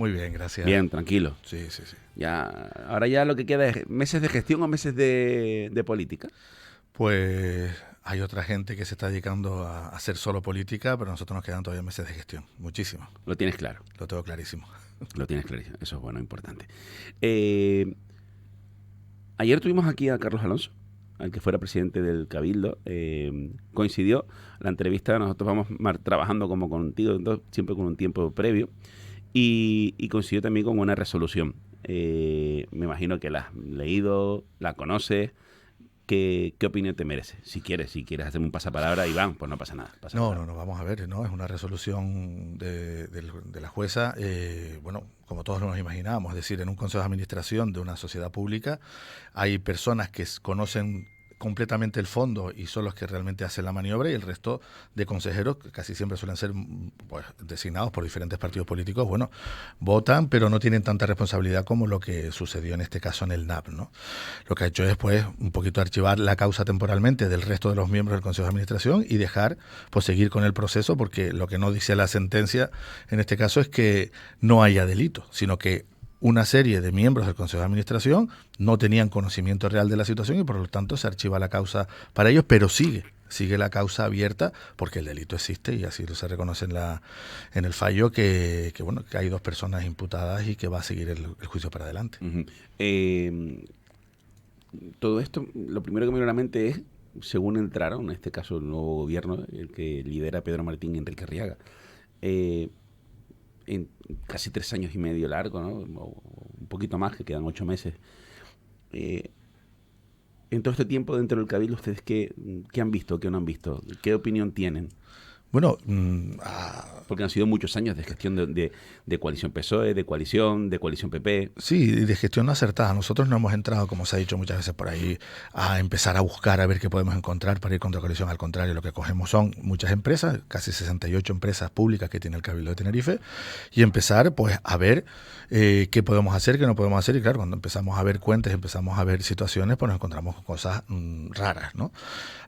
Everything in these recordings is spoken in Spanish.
Muy bien, gracias. Bien, tranquilo. Sí, sí, sí. Ya, ahora ya lo que queda es meses de gestión o meses de política. Pues hay otra gente que se está dedicando a hacer solo política, pero a nosotros nos quedan todavía meses de gestión. Muchísimo. Lo tienes claro. Lo tengo clarísimo. Lo tienes clarísimo. Eso es bueno, importante. Eh, Ayer tuvimos aquí a Carlos Alonso, al que fuera presidente del Cabildo. Coincidió la entrevista. Nosotros vamos trabajando como contigo, entonces, siempre con un tiempo previo. Y coincidió también con una resolución. Me imagino que la has leído, la conoces. ¿Qué opinión te merece? Si quieres hacerme un pasapalabra, Iván, pues no pasa nada. No, vamos a ver, ¿no? Es una resolución de la jueza, bueno, como todos nos imaginábamos, es decir, en un consejo de administración de una sociedad pública hay personas que conocen completamente el fondo y son los que realmente hacen la maniobra, y el resto de consejeros, que casi siempre suelen ser pues designados por diferentes partidos políticos, bueno, votan, pero no tienen tanta responsabilidad como lo que sucedió en este caso en el NAP, ¿no? Lo que ha hecho es pues un poquito archivar la causa temporalmente del resto de los miembros del Consejo de Administración y dejar pues seguir con el proceso, porque lo que no dice la sentencia en este caso es que no haya delito, sino que una serie de miembros del Consejo de Administración no tenían conocimiento real de la situación y por lo tanto se archiva la causa para ellos, pero sigue la causa abierta porque el delito existe y así se reconoce en el fallo que hay 2 personas imputadas y que va a seguir el juicio para adelante. Todo esto, lo primero que me viene a la mente es, según entraron, en este caso el nuevo gobierno, el que lidera Pedro Martín y Enrique Arriaga, en casi 3 años y medio largo, ¿no? O un poquito más, que quedan 8 meses. En todo este tiempo dentro del Cabildo, ¿ustedes qué han visto, qué no han visto? ¿Qué opinión tienen? Bueno, porque han sido muchos años de gestión de coalición PSOE, de coalición PP. Sí, de gestión no acertada. Nosotros no hemos entrado, como se ha dicho muchas veces por ahí, a empezar a buscar a ver qué podemos encontrar para ir contra coalición. Al contrario, lo que cogemos son muchas empresas, casi 68 empresas públicas que tiene el Cabildo de Tenerife, y empezar pues a ver qué podemos hacer, qué no podemos hacer. Y claro, cuando empezamos a ver cuentas, empezamos a ver situaciones, pues nos encontramos con cosas raras, ¿no?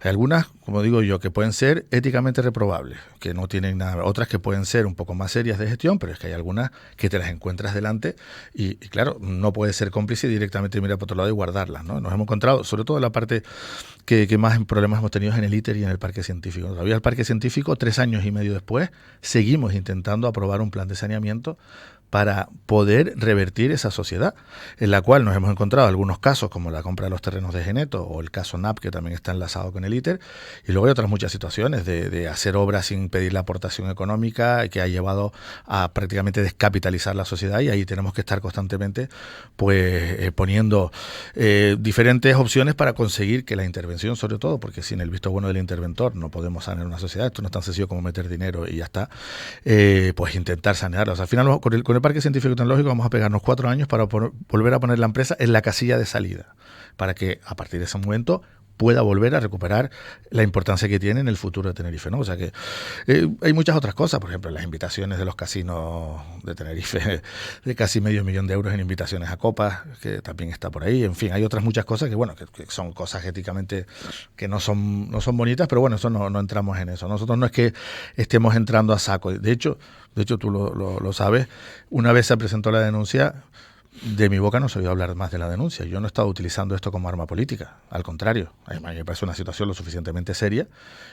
Hay algunas, como digo yo, que pueden ser éticamente reprobables, que no tienen nada, otras que pueden ser un poco más serias de gestión, pero es que hay algunas que te las encuentras delante y claro, no puedes ser cómplice y directamente mirar por otro lado y guardarlas, ¿no? Nos hemos encontrado, sobre todo en la parte que más problemas hemos tenido es en el ITER y en el Parque Científico. Todavía el Parque Científico, 3 años y medio después, seguimos intentando aprobar un plan de saneamiento para poder revertir esa sociedad, en la cual nos hemos encontrado algunos casos como la compra de los terrenos de Geneto o el caso NAP, que también está enlazado con el ITER, y luego hay otras muchas situaciones de hacer obras sin pedir la aportación económica, que ha llevado a prácticamente descapitalizar la sociedad, y ahí tenemos que estar constantemente pues poniendo diferentes opciones para conseguir que la intervención, sobre todo, porque sin el visto bueno del interventor no podemos sanear una sociedad, esto no es tan sencillo como meter dinero y ya está, pues intentar sanearla. O sea, al final con el Parque Científico y Tecnológico vamos a pegarnos 4 años para volver a poner la empresa en la casilla de salida, para que a partir de ese momento pueda volver a recuperar la importancia que tiene en el futuro de Tenerife, ¿no? O sea que hay muchas otras cosas, por ejemplo, las invitaciones de los casinos de Tenerife, de casi $500,000 en invitaciones a copas, que también está por ahí. En fin, hay otras muchas cosas que, bueno, que son cosas éticamente que no son bonitas, pero bueno, eso no entramos en eso. Nosotros no es que estemos entrando a saco. De hecho tú lo sabes, una vez se presentó la denuncia, de mi boca no se oído hablar más de la denuncia. Yo no he estado utilizando esto como arma política, al contrario. A mí me parece una situación lo suficientemente seria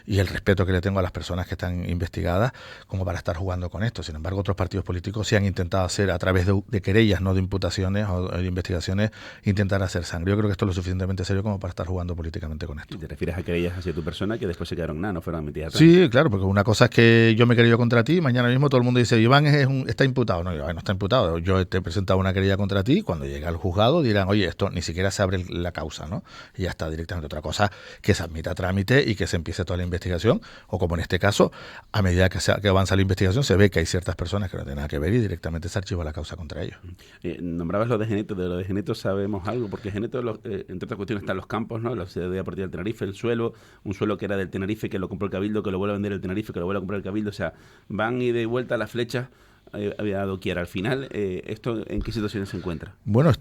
y el respeto que le tengo a las personas que están investigadas como para estar jugando con esto. Sin embargo, otros partidos políticos sí han intentado hacer, a través de querellas, no de imputaciones o de investigaciones, intentar hacer sangre. Yo creo que esto es lo suficientemente serio como para estar jugando políticamente con esto. ¿Te refieres a querellas hacia tu persona que después se quedaron nada, no fueron metidas atrás? Sí, claro, porque una cosa es que yo me he querello contra ti, mañana mismo todo el mundo dice, Iván está imputado. No, Iván no está imputado. Yo te he presentado una querella contra ti, cuando llegue al juzgado dirán, oye, esto ni siquiera se abre la causa, ¿no? Y ya está directamente. Otra cosa que se admita a trámite y que se empiece toda la investigación, o como en este caso, a medida que avanza la investigación, se ve que hay ciertas personas que no tienen nada que ver y directamente se archiva la causa contra ellos. Nombrabas lo de Geneto. De lo de Geneto sabemos algo, porque Geneto, entre otras cuestiones, están los campos, ¿no? La Sociedad Deportiva del Tenerife, el suelo, un suelo que era del Tenerife, que lo compró el Cabildo, que lo vuelve a vender el Tenerife, que lo vuelve a comprar el Cabildo. O sea, van y de vuelta las flechas había dado Kiara. Al final, ¿esto en qué situación se encuentra? Bueno,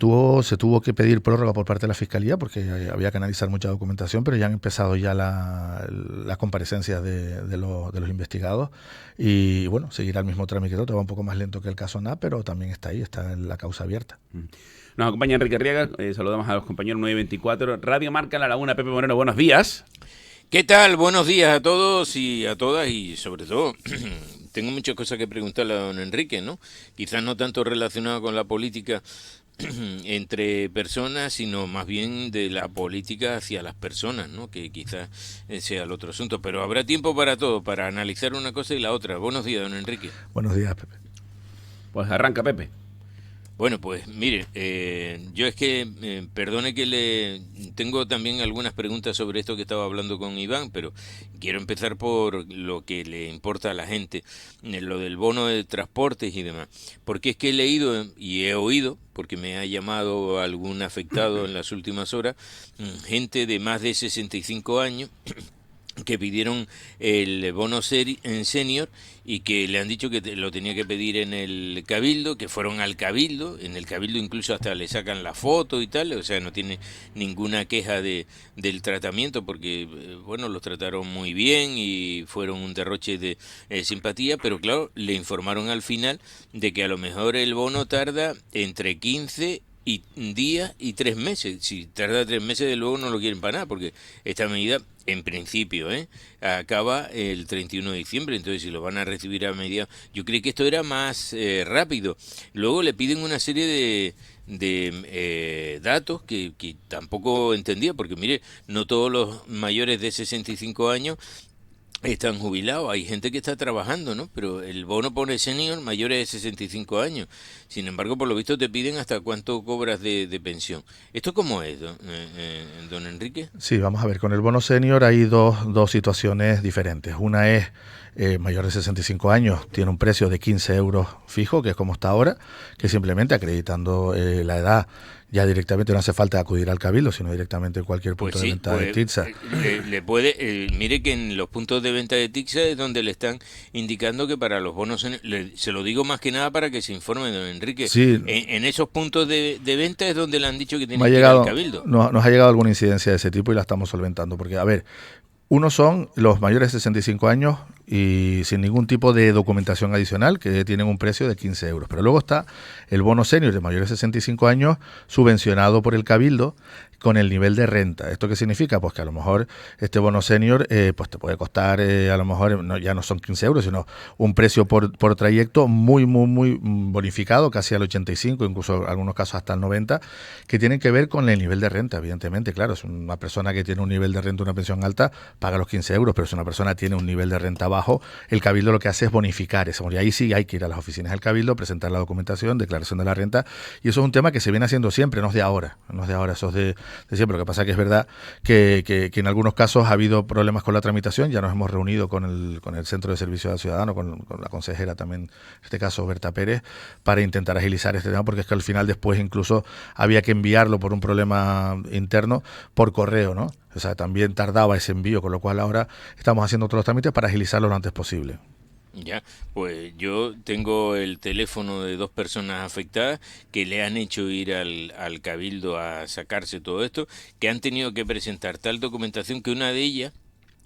se tuvo que pedir prórroga por parte de la Fiscalía porque había que analizar mucha documentación, pero ya han empezado ya las comparecencias de los investigados y bueno, seguirá el mismo trámite, todo va un poco más lento que el caso NA, pero también está ahí, está en la causa abierta. Nos acompaña Enrique Arriaga, saludamos a los compañeros 924, Radio Marca La Laguna, Pepe Moreno, buenos días. ¿Qué tal? Buenos días a todos y a todas y sobre todo tengo muchas cosas que preguntarle a don Enrique, ¿no? Quizás no tanto relacionado con la política entre personas, sino más bien de la política hacia las personas, ¿no? Que quizás sea el otro asunto, pero habrá tiempo para todo, para analizar una cosa y la otra. Buenos días, don Enrique. Buenos días, Pepe. Pues arranca, Pepe. Bueno, pues mire, yo es que, perdone que le tengo también algunas preguntas sobre esto que estaba hablando con Iván, pero quiero empezar por lo que le importa a la gente, lo del bono de transportes y demás, porque es que he leído y he oído, porque me ha llamado algún afectado en las últimas horas, gente de más de 65 años que pidieron el bono senior y que le han dicho que lo tenía que pedir en el Cabildo, que fueron al Cabildo, en el Cabildo incluso hasta le sacan la foto y tal, o sea, no tiene ninguna queja del tratamiento porque, bueno, los trataron muy bien y fueron un derroche de simpatía, pero claro, le informaron al final de que a lo mejor el bono tarda entre 15 días y 3 meses. Si tarda 3 meses, de luego no lo quieren para nada, porque esta medida, en principio, acaba el 31 de diciembre, entonces si lo van a recibir a mediados... Yo creí que esto era más rápido. Luego le piden una serie de datos que tampoco entendía, porque mire, no todos los mayores de 65 años están jubilados, hay gente que está trabajando, ¿no? Pero el bono pone senior mayores de 65 años. Sin embargo, por lo visto te piden hasta cuánto cobras de pensión. ¿Esto cómo es, don Enrique? Sí, vamos a ver, con el bono senior hay dos situaciones diferentes. Una es mayor de 65 años, tiene un precio de 15 euros fijo, que es como está ahora, que simplemente acreditando la edad ya directamente no hace falta acudir al Cabildo, sino directamente en cualquier punto de venta de TICSA. Le puede, mire que en los puntos de venta de TICSA es donde le están indicando que para los bonos, se lo digo más que nada para que se informe, don Enrique, sí, en esos puntos de venta es donde le han dicho que tiene que ir al Cabildo. Nos ha llegado alguna incidencia de ese tipo y la estamos solventando, porque a ver, unos son los mayores de 65 años y sin ningún tipo de documentación adicional, que tienen un precio de 15 euros. Pero luego está el bono senior de mayores de 65 años subvencionado por el Cabildo con el nivel de renta. ¿Esto qué significa? Pues que a lo mejor este bono senior pues te puede costar, a lo mejor ya no son 15 euros, sino un precio por trayecto muy bonificado, casi al 85, incluso en algunos casos hasta el 90, que tienen que ver con el nivel de renta, evidentemente. Claro, es una persona que tiene un nivel de renta, una pensión alta, paga los 15 euros, pero si una persona tiene un nivel de renta bajo, el Cabildo lo que hace es bonificar eso. Y ahí sí hay que ir a las oficinas del Cabildo, presentar la documentación, declaración de la renta, y eso es un tema que se viene haciendo siempre, no es de ahora, eso es de siempre. Lo que pasa que es verdad que en algunos casos ha habido problemas con la tramitación. Ya nos hemos reunido con el Centro de Servicio al Ciudadano, con la consejera también, en este caso Berta Pérez, para intentar agilizar este tema, porque es que al final después incluso había que enviarlo por un problema interno por correo, ¿no? O sea, también tardaba ese envío, con lo cual ahora estamos haciendo todos los trámites para agilizarlo lo antes posible. Ya, pues yo tengo el teléfono de 2 personas afectadas que le han hecho ir al Cabildo a sacarse todo esto, que han tenido que presentar tal documentación que una de ellas,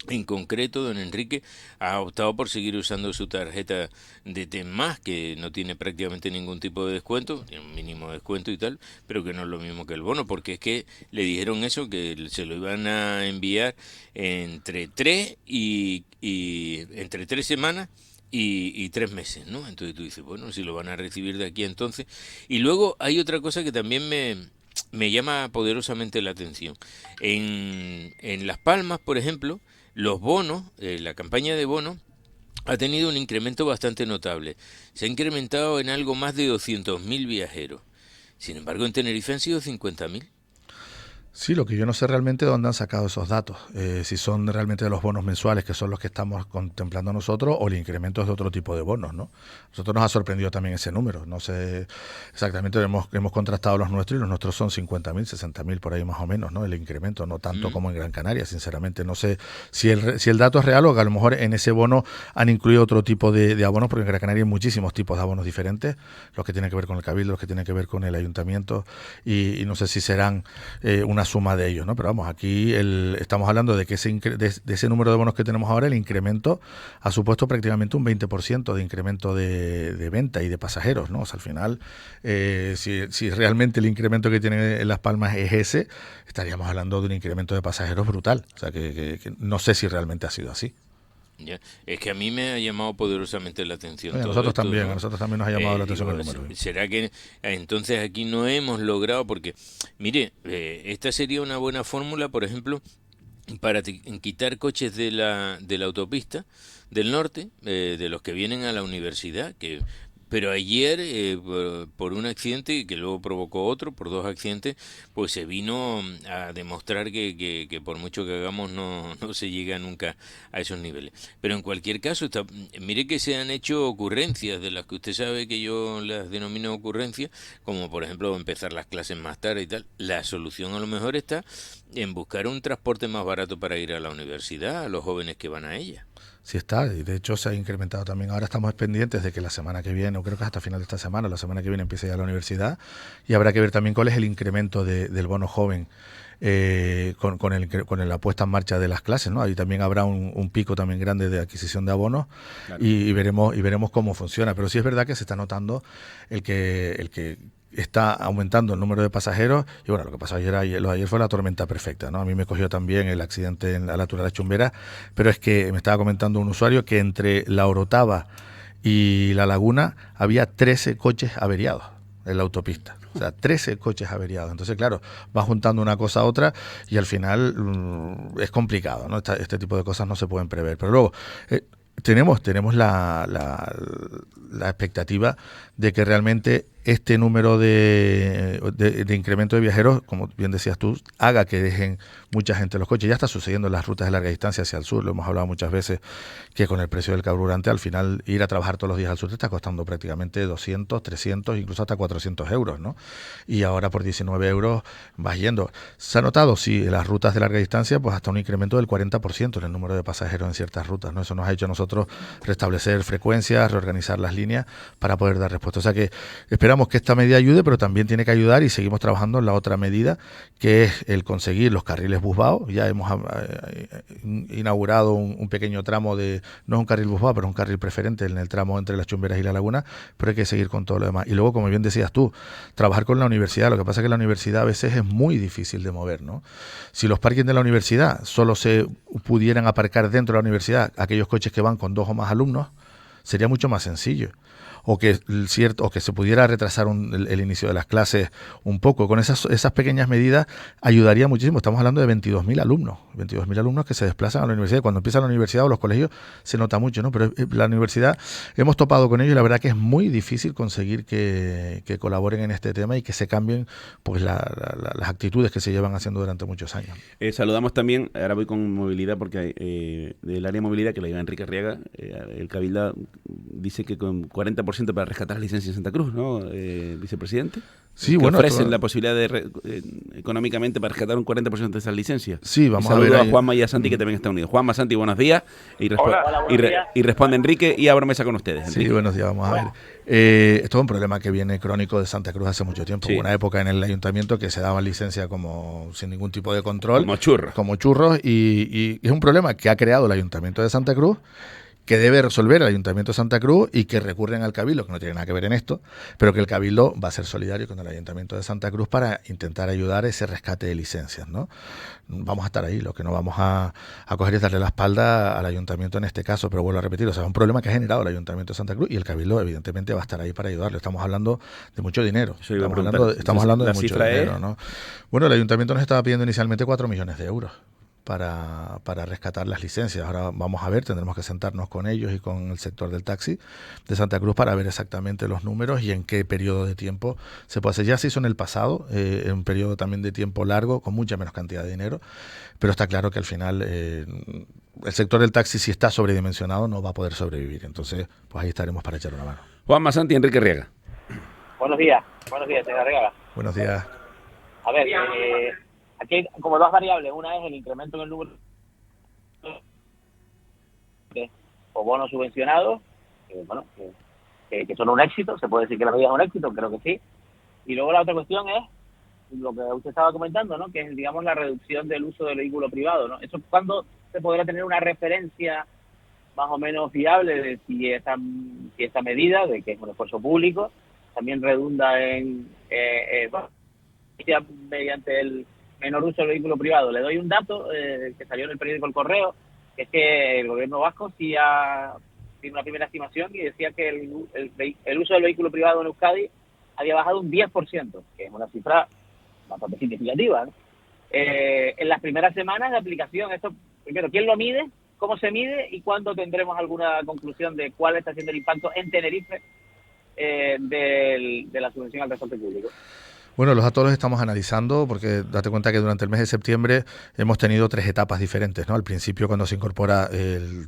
en concreto, don Enrique, ha optado por seguir usando su tarjeta de TEMás, que no tiene prácticamente ningún tipo de descuento, tiene un mínimo descuento y tal, pero que no es lo mismo que el bono, porque es que le dijeron eso, que se lo iban a enviar entre 3 entre 3 semanas y 3 meses, ¿no? Entonces tú dices, bueno, si lo van a recibir de aquí a entonces. Y luego hay otra cosa que también me llama poderosamente la atención. En Las Palmas, por ejemplo, los bonos, la campaña de bonos, ha tenido un incremento bastante notable. Se ha incrementado en algo más de 200.000 viajeros. Sin embargo, en Tenerife han sido 50.000. Sí, lo que yo no sé realmente de dónde han sacado esos datos, si son realmente de los bonos mensuales, que son los que estamos contemplando nosotros, o el incremento es de otro tipo de bonos, ¿no? Nosotros nos ha sorprendido también ese número, no sé exactamente, hemos contrastado los nuestros y los nuestros son 50.000, 60.000 por ahí más o menos, ¿no? El incremento, no tanto como en Gran Canaria, sinceramente. No sé si el dato es real o que a lo mejor en ese bono han incluido otro tipo de abonos, porque en Gran Canaria hay muchísimos tipos de abonos diferentes, los que tienen que ver con el Cabildo, los que tienen que ver con el Ayuntamiento, y no sé si serán una suma de ellos, ¿no? Pero vamos, aquí estamos hablando de que de ese número de bonos que tenemos ahora, el incremento ha supuesto prácticamente un 20% de incremento de venta y de pasajeros, ¿no? O sea, al final, si realmente el incremento que tienen en Las Palmas es ese, estaríamos hablando de un incremento de pasajeros brutal. O sea, que no sé si realmente ha sido así. Ya. Es que a mí me ha llamado poderosamente la atención. A nosotros también, ¿no? A nosotros también nos ha llamado la atención el número. ¿Será que entonces aquí no hemos logrado? Porque, mire, esta sería una buena fórmula, por ejemplo, para quitar coches de la autopista del norte, de los que vienen a la universidad, pero ayer, por un accidente que luego provocó otro, por dos accidentes, pues se vino a demostrar que por mucho que hagamos no se llega nunca a esos niveles. Pero en cualquier caso, mire que se han hecho ocurrencias, de las que usted sabe que yo las denomino ocurrencias, como por ejemplo empezar las clases más tarde y tal. La solución a lo mejor está en buscar un transporte más barato para ir a la universidad, a los jóvenes que van a ella. Sí está, y de hecho se ha incrementado también. Ahora estamos pendientes de que la semana que viene, o creo que hasta final de esta semana, la semana que viene empiece ya la universidad, y habrá que ver también cuál es el incremento del bono joven con la puesta en marcha de las clases, ¿no? Ahí también habrá un pico también grande de adquisición de abonos, claro. y veremos cómo funciona. Pero sí es verdad que se está notando el que está aumentando el número de pasajeros, y bueno, lo que pasó ayer fue la tormenta perfecta, ¿no? A mí me cogió también el accidente en la altura de la Chumbera, pero es que me estaba comentando un usuario que entre la Orotava y la Laguna había 13 coches averiados en la autopista. O sea, 13 coches averiados. Entonces, claro, va juntando una cosa a otra y al final es complicado, ¿no? Este tipo de cosas no se pueden prever. Pero luego, tenemos la expectativa de que realmente este número de incremento de viajeros, como bien decías tú, haga que dejen mucha gente los coches. Ya está sucediendo en las rutas de larga distancia hacia el sur, lo hemos hablado muchas veces, que con el precio del carburante, al final ir a trabajar todos los días al sur te está costando prácticamente 200, 300, incluso hasta 400 euros, ¿no? Y ahora por 19 euros vas yendo. Se ha notado, sí, en las rutas de larga distancia, pues hasta un incremento del 40% en el número de pasajeros en ciertas rutas, ¿no? Eso nos ha hecho a nosotros restablecer frecuencias, reorganizar las líneas para poder dar respuesta. O sea que esperamos que esta medida ayude, pero también tiene que ayudar, y seguimos trabajando en la otra medida, que es el conseguir los carriles busbados. Ya hemos inaugurado un pequeño tramo no es un carril busbado, pero un carril preferente en el tramo entre las Chumberas y la Laguna, pero hay que seguir con todo lo demás. Y luego, como bien decías tú, trabajar con la universidad. Lo que pasa es que la universidad a veces es muy difícil de mover, ¿no? Si los parkings de la universidad solo se pudieran aparcar dentro de la universidad aquellos coches que van con 2 o más alumnos, sería mucho más sencillo. O que se pudiera retrasar el inicio de las clases un poco. Con esas pequeñas medidas ayudaría muchísimo. Estamos hablando de 22.000 alumnos que se desplazan a la universidad. Cuando empieza la universidad o los colegios se nota mucho, ¿no? Pero la universidad, hemos topado con ello, y la verdad que es muy difícil conseguir que colaboren en este tema y que se cambien pues las actitudes que se llevan haciendo durante muchos años. Saludamos también, ahora voy con movilidad, porque del área de movilidad, que la lleva Enrique Arriaga, el Cabildo dice que con 40% para rescatar las licencias en Santa Cruz, ¿no, vicepresidente? Sí, que bueno, ofrecen la posibilidad de económicamente para rescatar un 40% de esas licencias. Sí, vamos a ver. Saludos a Juanma y a Santi, que también está unido. Juanma, Santi, buenos días. Y responde Enrique, y abro mesa con ustedes. Enrique. Sí, buenos días, vamos a ver. Esto es un problema que viene crónico de Santa Cruz hace mucho tiempo. Sí. Hubo una época en el ayuntamiento que se daban licencias como sin ningún tipo de control. Como churros, y es un problema que ha creado el ayuntamiento de Santa Cruz, que debe resolver el Ayuntamiento de Santa Cruz, y que recurren al Cabildo, que no tiene nada que ver en esto, pero que el Cabildo va a ser solidario con el Ayuntamiento de Santa Cruz para intentar ayudar a ese rescate de licencias, ¿no? Vamos a estar ahí, lo que no vamos a coger es darle la espalda al Ayuntamiento en este caso, pero vuelvo a repetir, o sea, es un problema que ha generado el Ayuntamiento de Santa Cruz, y el Cabildo evidentemente va a estar ahí para ayudarlo. Estamos hablando de mucho dinero, estamos hablando de mucho dinero, ¿no? Bueno, el Ayuntamiento nos estaba pidiendo inicialmente 4 millones de euros para rescatar las licencias. Ahora vamos a ver, tendremos que sentarnos con ellos y con el sector del taxi de Santa Cruz para ver exactamente los números y en qué periodo de tiempo se puede hacer. Ya se hizo en el pasado, en un periodo también de tiempo largo, con mucha menos cantidad de dinero, pero está claro que al final el sector del taxi, si está sobredimensionado, no va a poder sobrevivir. Entonces, pues ahí estaremos para echar una mano. Juanma, Santi, Enrique Riega. Buenos días, señor Arriaga. Buenos días. A ver, aquí hay como dos variables. Una es el incremento en el número de o bonos subvencionados, que son un éxito. Se puede decir que la medida es un éxito, creo que sí. Y luego la otra cuestión es lo que usted estaba comentando, ¿no? Que es, digamos, la reducción del uso del vehículo privado, ¿no? Eso, ¿cuándo se podrá tener una referencia más o menos fiable de si esta medida, de que es un esfuerzo público, también redunda en mediante el menor uso del vehículo privado? Le doy un dato que salió en el periódico El Correo, que es que el gobierno vasco tiene una primera estimación y decía que el uso del vehículo privado en Euskadi había bajado un 10%, que es una cifra bastante significativa, ¿no? En las primeras semanas de aplicación, esto, primero, ¿quién lo mide? ¿Cómo se mide? ¿Y cuándo tendremos alguna conclusión de cuál está siendo el impacto en Tenerife de la subvención al transporte público? Bueno, los datos los estamos analizando porque date cuenta que durante el mes de septiembre hemos tenido 3 etapas diferentes, ¿no? Al principio, cuando se incorpora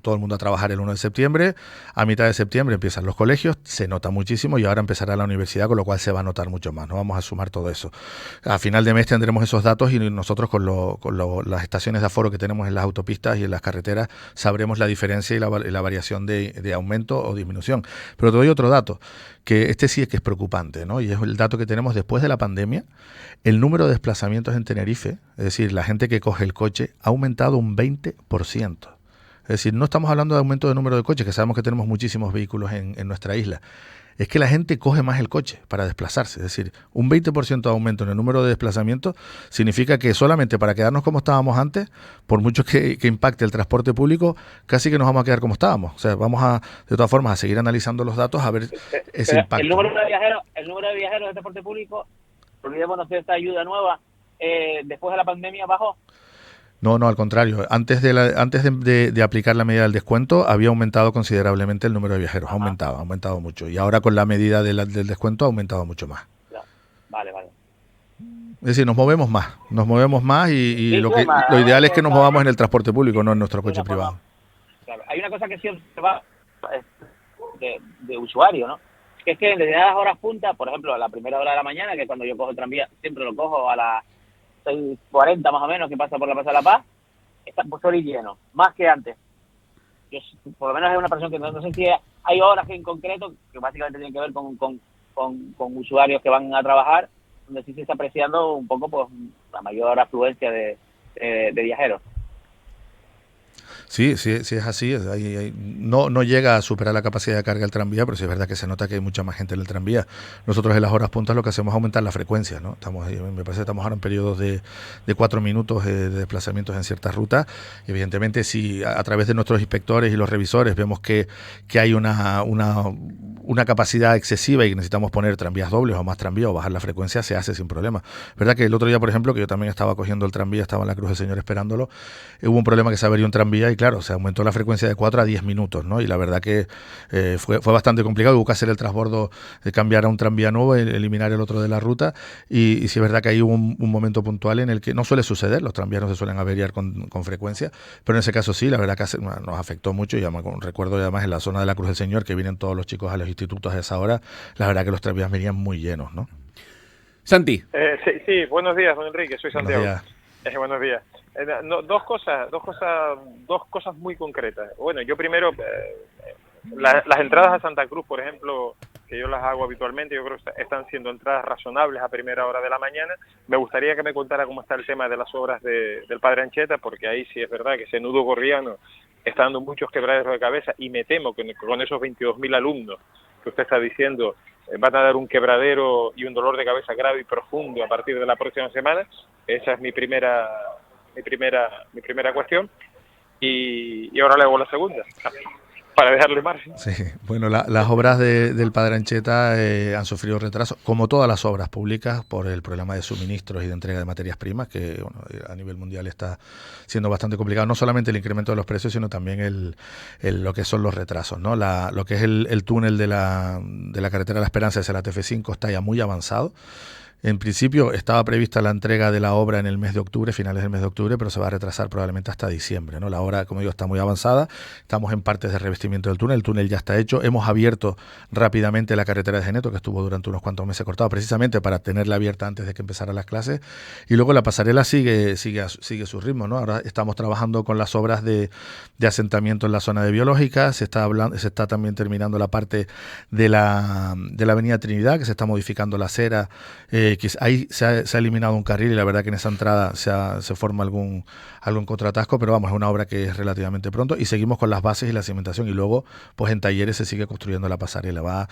todo el mundo a trabajar el 1 de septiembre, a mitad de septiembre empiezan los colegios, se nota muchísimo y ahora empezará la universidad, con lo cual se va a notar mucho más, ¿no? Vamos a sumar todo eso. A final de mes tendremos esos datos y nosotros con las estaciones de aforo que tenemos en las autopistas y en las carreteras sabremos la diferencia y la variación de aumento o disminución. Pero te doy otro dato, que este sí es que es preocupante, ¿no? Y es el dato que tenemos después de la pandemia. El número de desplazamientos en Tenerife, es decir, la gente que coge el coche, ha aumentado un 20%. Es decir, no estamos hablando de aumento de número de coches, que sabemos que tenemos muchísimos vehículos en nuestra isla. Es que la gente coge más el coche para desplazarse. Es decir, un 20% de aumento en el número de desplazamientos significa que solamente para quedarnos como estábamos antes, por mucho que impacte el transporte público, casi que nos vamos a quedar como estábamos. O sea, vamos de todas formas, a seguir analizando los datos, a ver ese impacto. El número de viajeros de transporte público, olvidémonos de esta ayuda nueva, después de la pandemia bajó. No, al contrario. Antes de aplicar la medida del descuento, había aumentado considerablemente el número de viajeros. Ha aumentado mucho. Y ahora con la medida del descuento ha aumentado mucho más. Vale. Es decir, nos movemos más y sí, lo ideal es que nos movamos en el transporte público, no en nuestro coche privado. Claro. Hay una cosa que sí observa de usuario, ¿no? Que es que en determinadas horas puntas, por ejemplo, a la primera hora de la mañana, que es cuando yo cojo el tranvía, siempre lo cojo a las 6:40 más o menos, que pasa por la Plaza de la Paz, está solo y lleno, más que antes. Yo, por lo menos, es una persona que no sé si hay horas en concreto, que básicamente tienen que ver con usuarios que van a trabajar, donde sí se está apreciando un poco pues la mayor afluencia de viajeros. Sí, es así. No llega a superar la capacidad de carga del tranvía, pero sí es verdad que se nota que hay mucha más gente en el tranvía. Nosotros en las horas puntas lo que hacemos es aumentar la frecuencia, ¿no? Me parece que estamos ahora en periodos de 4 minutos de desplazamientos en ciertas rutas. Y evidentemente, si a través de nuestros inspectores y los revisores vemos que hay una capacidad excesiva y que necesitamos poner tranvías dobles o más tranvías o bajar la frecuencia, se hace sin problema. ¿Verdad que el otro día, por ejemplo, que yo también estaba cogiendo el tranvía, estaba en la Cruz del Señor esperándolo, hubo un problema que se averió un tranvía y claro, se aumentó la frecuencia de 4 a 10 minutos, ¿no? Y la verdad que fue bastante complicado, hubo que hacer el transbordo, cambiar a un tranvía nuevo, eliminar el otro de la ruta y sí es verdad que hay un momento puntual en el que no suele suceder, los tranvías no se suelen averiar con frecuencia, pero en ese caso sí, la verdad que nos afectó mucho y recuerdo además en la zona de la Cruz del Señor que vienen todos los chicos a los institutos a esa hora, la verdad que los tranvías venían muy llenos, ¿no? Santi. Sí, buenos días, don Enrique, soy Santiago. Buenos días. Dos cosas muy concretas. Bueno, yo primero, las entradas a Santa Cruz, por ejemplo, que yo las hago habitualmente, yo creo que están siendo entradas razonables a primera hora de la mañana. Me gustaría que me contara cómo está el tema de las obras del Padre Ancheta, porque ahí sí es verdad que ese nudo gorriano está dando muchos quebraderos de cabeza y me temo que con esos 22.000 alumnos que usted está diciendo van a dar un quebradero y un dolor de cabeza grave y profundo a partir de la próxima semana. Esa es mi primera cuestión y ahora le hago la segunda. para dejarle margen. Sí, bueno, las obras del Padre Ancheta han sufrido retrasos, como todas las obras públicas, por el problema de suministros y de entrega de materias primas, que bueno, a nivel mundial está siendo bastante complicado. No solamente el incremento de los precios, sino también lo que son los retrasos, ¿no? Lo que es el túnel de la carretera de la Esperanza hacia la TF5 está ya muy avanzado. En principio estaba prevista la entrega de la obra en el mes de octubre, finales del mes de octubre, pero se va a retrasar probablemente hasta diciembre, ¿no? La obra, como digo, está muy avanzada. Estamos en partes de revestimiento del túnel. El túnel ya está hecho. Hemos abierto rápidamente la carretera de Geneto, que estuvo durante unos cuantos meses cortada, precisamente para tenerla abierta antes de que empezaran las clases. Y luego la pasarela sigue su ritmo, ¿no? Ahora estamos trabajando con las obras de asentamiento en la zona de biológica. Se está también terminando la parte de la avenida Trinidad, que se está modificando la acera. Ahí se ha eliminado un carril y la verdad que en esa entrada se forma algún contratasco, pero vamos, es una obra que es relativamente pronto y seguimos con las bases y la cimentación y luego pues en talleres se sigue construyendo la pasarela. Va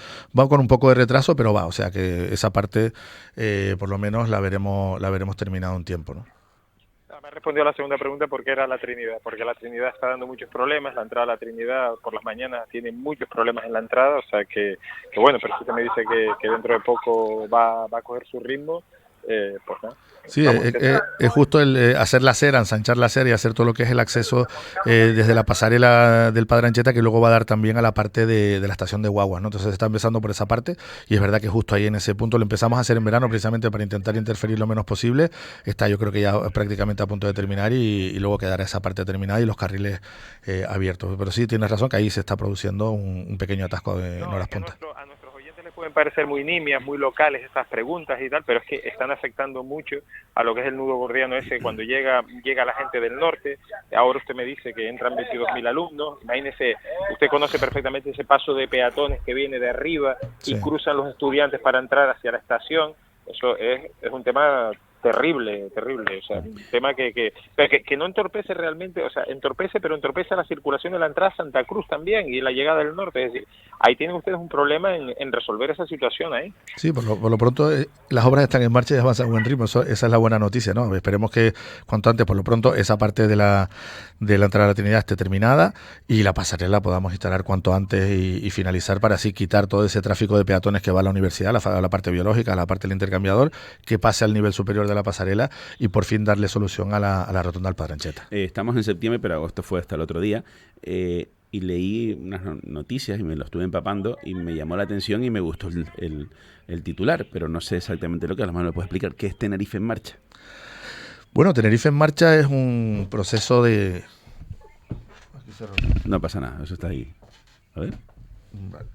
con un poco de retraso, pero va, o sea que esa parte por lo menos la veremos terminado en tiempo, ¿no? Me respondió a la segunda pregunta porque era la Trinidad, porque la Trinidad está dando muchos problemas, la entrada a la Trinidad por las mañanas tiene muchos problemas en la entrada, o sea que bueno, pero si usted me dice que dentro de poco va a coger su ritmo, pues nada. Sí, es justo el hacer la acera, ensanchar la acera y hacer todo lo que es el acceso desde la pasarela del Padre Ancheta, que luego va a dar también a la parte de la estación de guaguas, ¿no? Entonces se está empezando por esa parte y es verdad que justo ahí en ese punto lo empezamos a hacer en verano precisamente para intentar interferir lo menos posible. Está yo creo que ya prácticamente a punto de terminar y luego quedará esa parte terminada y los carriles abiertos. Pero sí, tienes razón que ahí se está produciendo un pequeño atasco en horas puntas. A nuestros oyentes les pueden parecer muy nimias, muy locales estas preguntas y tal, pero es que están afectando mucho a lo que es el nudo gordiano ese cuando llega la gente del norte. Ahora usted me dice que entran 22.000 alumnos, imagínese, usted conoce perfectamente ese paso de peatones que viene de arriba y cruzan los estudiantes para entrar hacia la estación. Eso es un tema terrible, o sea, un tema que no entorpece realmente, o sea, entorpece la circulación de la entrada a Santa Cruz también y la llegada del norte, es decir, ahí tienen ustedes un problema en resolver esa situación ahí. Sí, por lo pronto las obras están en marcha y avanzan a buen ritmo, esa es la buena noticia, ¿no? Esperemos que cuanto antes, por lo pronto, esa parte de la entrada a la Trinidad esté terminada y la pasarela podamos instalar cuanto antes y finalizar para así quitar todo ese tráfico de peatones que va a la universidad, a la parte biológica, a la parte del intercambiador, que pase al nivel superior de la pasarela y por fin darle solución a la rotonda del Padre Ancheta. Estamos en septiembre, pero agosto fue hasta el otro día, y leí unas noticias y me lo estuve empapando y me llamó la atención y me gustó el titular, pero no sé exactamente lo que, a lo mejor me puede explicar. ¿Qué es Tenerife en Marcha? Bueno, Tenerife en Marcha es un proceso de... No pasa nada, eso está ahí. A ver. Vale.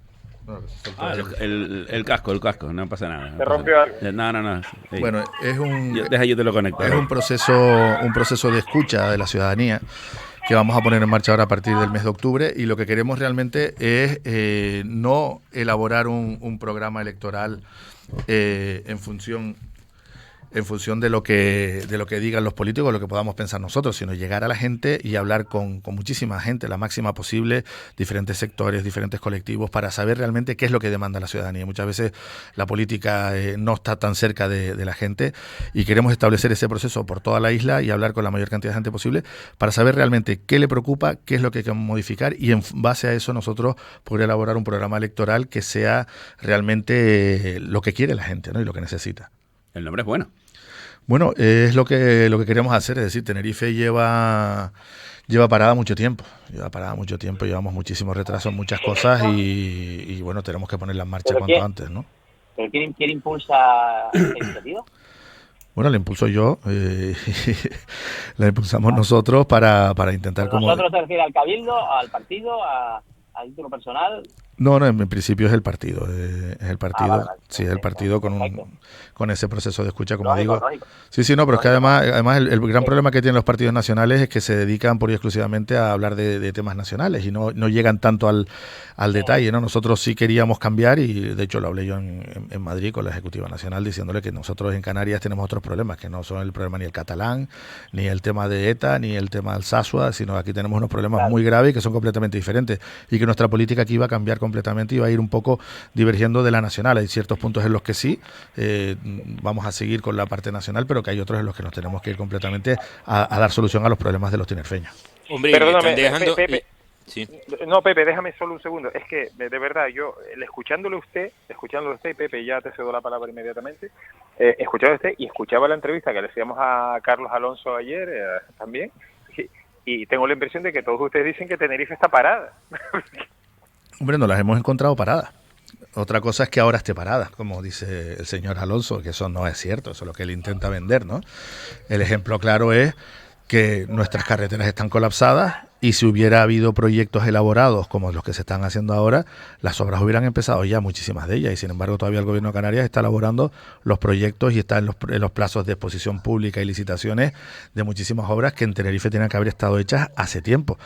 El casco, no pasa nada. ¿Se rompió algo? No. Sí. Bueno, es un... yo te lo conecto. Es un proceso de escucha de la ciudadanía que vamos a poner en marcha ahora a partir del mes de octubre y lo que queremos realmente es no elaborar un programa electoral en función de lo que digan los políticos, lo que podamos pensar nosotros, sino llegar a la gente y hablar con muchísima gente, la máxima posible, diferentes sectores, diferentes colectivos, para saber realmente qué es lo que demanda la ciudadanía. Muchas veces la política no está tan cerca de la gente y queremos establecer ese proceso por toda la isla y hablar con la mayor cantidad de gente posible para saber realmente qué le preocupa, qué es lo que hay que modificar y en base a eso nosotros poder elaborar un programa electoral que sea realmente lo que quiere la gente, ¿no? Y lo que necesita. El nombre es bueno. Bueno, es lo que queríamos hacer, es decir, Tenerife lleva parada mucho tiempo, llevamos muchísimos retrasos en muchas cosas y bueno, tenemos que ponerla en marcha cuanto antes, ¿no? ¿Pero quién impulsa esta iniciativa? Bueno, la impulso yo, la impulsamos nosotros para intentar... ¿Nosotros te refieres al Cabildo, al partido, a título personal? No, en principio es el partido, vale. Sí, es el partido con ese proceso de escucha, como digo. Lógico. Sí, no, pero es que además el gran problema que tienen los partidos nacionales es que se dedican pura y exclusivamente a hablar de temas nacionales y no llegan tanto al detalle, ¿no? Nosotros sí queríamos cambiar y de hecho lo hablé yo en Madrid con la Ejecutiva Nacional diciéndole que nosotros en Canarias tenemos otros problemas, que no son el problema ni el catalán, ni el tema de ETA, ni el tema del Sasua, sino aquí tenemos unos problemas muy graves que son completamente diferentes y que nuestra política aquí va a cambiar completamente y va a ir un poco divergiendo de la nacional. Hay ciertos puntos en los que sí, vamos a seguir con la parte nacional, pero que hay otros en los que nos tenemos que ir completamente a dar solución a los problemas de los tinerfeños. Hombre, Perdóname, me están dejando... Pepe. Sí. No, Pepe, déjame solo un segundo. Es que, de verdad, yo, escuchándole a usted, Pepe, ya te cedo la palabra inmediatamente, escuchaba a usted y escuchaba la entrevista que le hacíamos a Carlos Alonso ayer también, y tengo la impresión de que todos ustedes dicen que Tenerife está parada. Hombre, no las hemos encontrado paradas. Otra cosa es que ahora esté parada, como dice el señor Alonso, que eso no es cierto, eso es lo que él intenta vender, ¿no? El ejemplo claro es que nuestras carreteras están colapsadas y si hubiera habido proyectos elaborados como los que se están haciendo ahora, las obras hubieran empezado ya, muchísimas de ellas, y sin embargo todavía el Gobierno de Canarias está elaborando los proyectos y está en los plazos de exposición pública y licitaciones de muchísimas obras que en Tenerife tenían que haber estado hechas hace tiempo.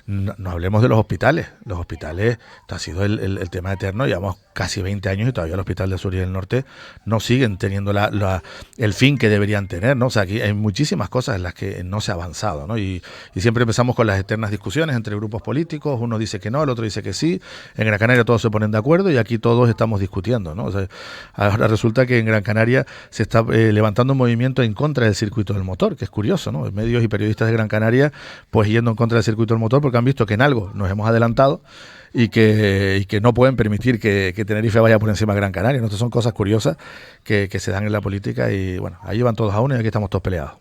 No hablemos de los hospitales, esto ha sido el tema eterno, llevamos casi 20 años y todavía el Hospital del Sur y del Norte no siguen teniendo el fin que deberían tener, ¿no? O sea, aquí hay muchísimas cosas en las que no se ha avanzado, ¿no? Y siempre empezamos con las eternas discusiones entre grupos políticos, uno dice que no, el otro dice que sí, en Gran Canaria todos se ponen de acuerdo y aquí todos estamos discutiendo, ¿no? O sea, ahora resulta que en Gran Canaria se está levantando un movimiento en contra del circuito del motor, que es curioso, ¿no? Medios y periodistas de Gran Canaria pues yendo en contra del circuito del motor porque han visto que en algo nos hemos adelantado y que no pueden permitir que Tenerife vaya por encima de Gran Canaria, ¿no? Estas son cosas curiosas que se dan en la política y bueno, ahí van todos a uno y aquí estamos todos peleados.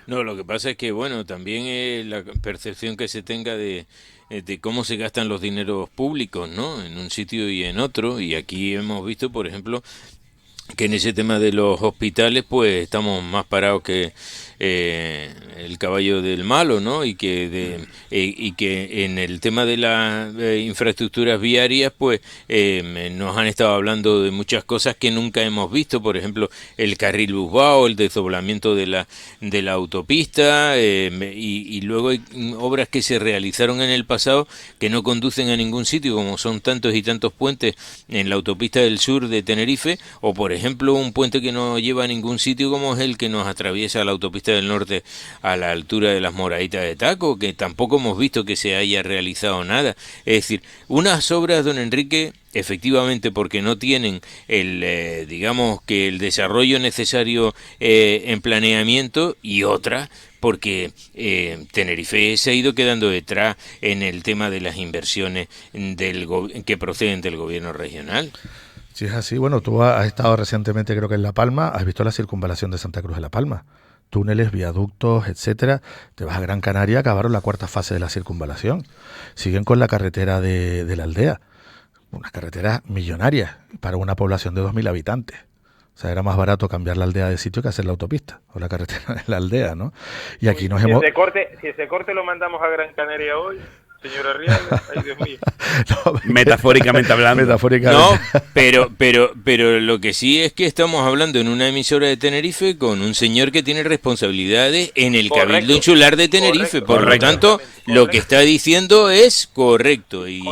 No, lo que pasa es que, bueno, también es la percepción que se tenga de cómo se gastan los dineros públicos, ¿no? En un sitio y en otro, y aquí hemos visto, por ejemplo, que en ese tema de los hospitales, pues estamos más parados que el caballo del malo, ¿no? Y que en el tema de las infraestructuras viarias, pues nos han estado hablando de muchas cosas que nunca hemos visto, por ejemplo, el carril Busbao, el desdoblamiento de la autopista, y luego hay obras que se realizaron en el pasado que no conducen a ningún sitio, como son tantos y tantos puentes en la autopista del sur de Tenerife, o por ejemplo un puente que no lleva a ningún sitio como es el que nos atraviesa la autopista del norte a la altura de las Moraditas de Taco, que tampoco hemos visto que se haya realizado nada. Es decir, unas obras, don Enrique, efectivamente porque no tienen digamos que el desarrollo necesario en planeamiento, y otras porque Tenerife se ha ido quedando detrás en el tema de las inversiones que proceden del gobierno regional. Si es así, bueno, tú has estado recientemente, creo que en La Palma, has visto la circunvalación de Santa Cruz de La Palma. Túneles, viaductos, etcétera. Te vas a Gran Canaria, acabaron la cuarta fase de la circunvalación. Siguen con la carretera de la aldea. Unas carreteras millonarias para una población de 2.000 habitantes. O sea, era más barato cambiar la aldea de sitio que hacer la autopista o la carretera de la aldea, ¿no? Y aquí nos hemos... Si ese corte lo mandamos a Gran Canaria hoy, señor Arriaga, ay Dios mío. No, metafóricamente hablando. No, pero lo que sí es que estamos hablando en una emisora de Tenerife con un señor que tiene responsabilidades en el Cabildo Insular de Tenerife. Por lo tanto, lo que está diciendo es correcto. Y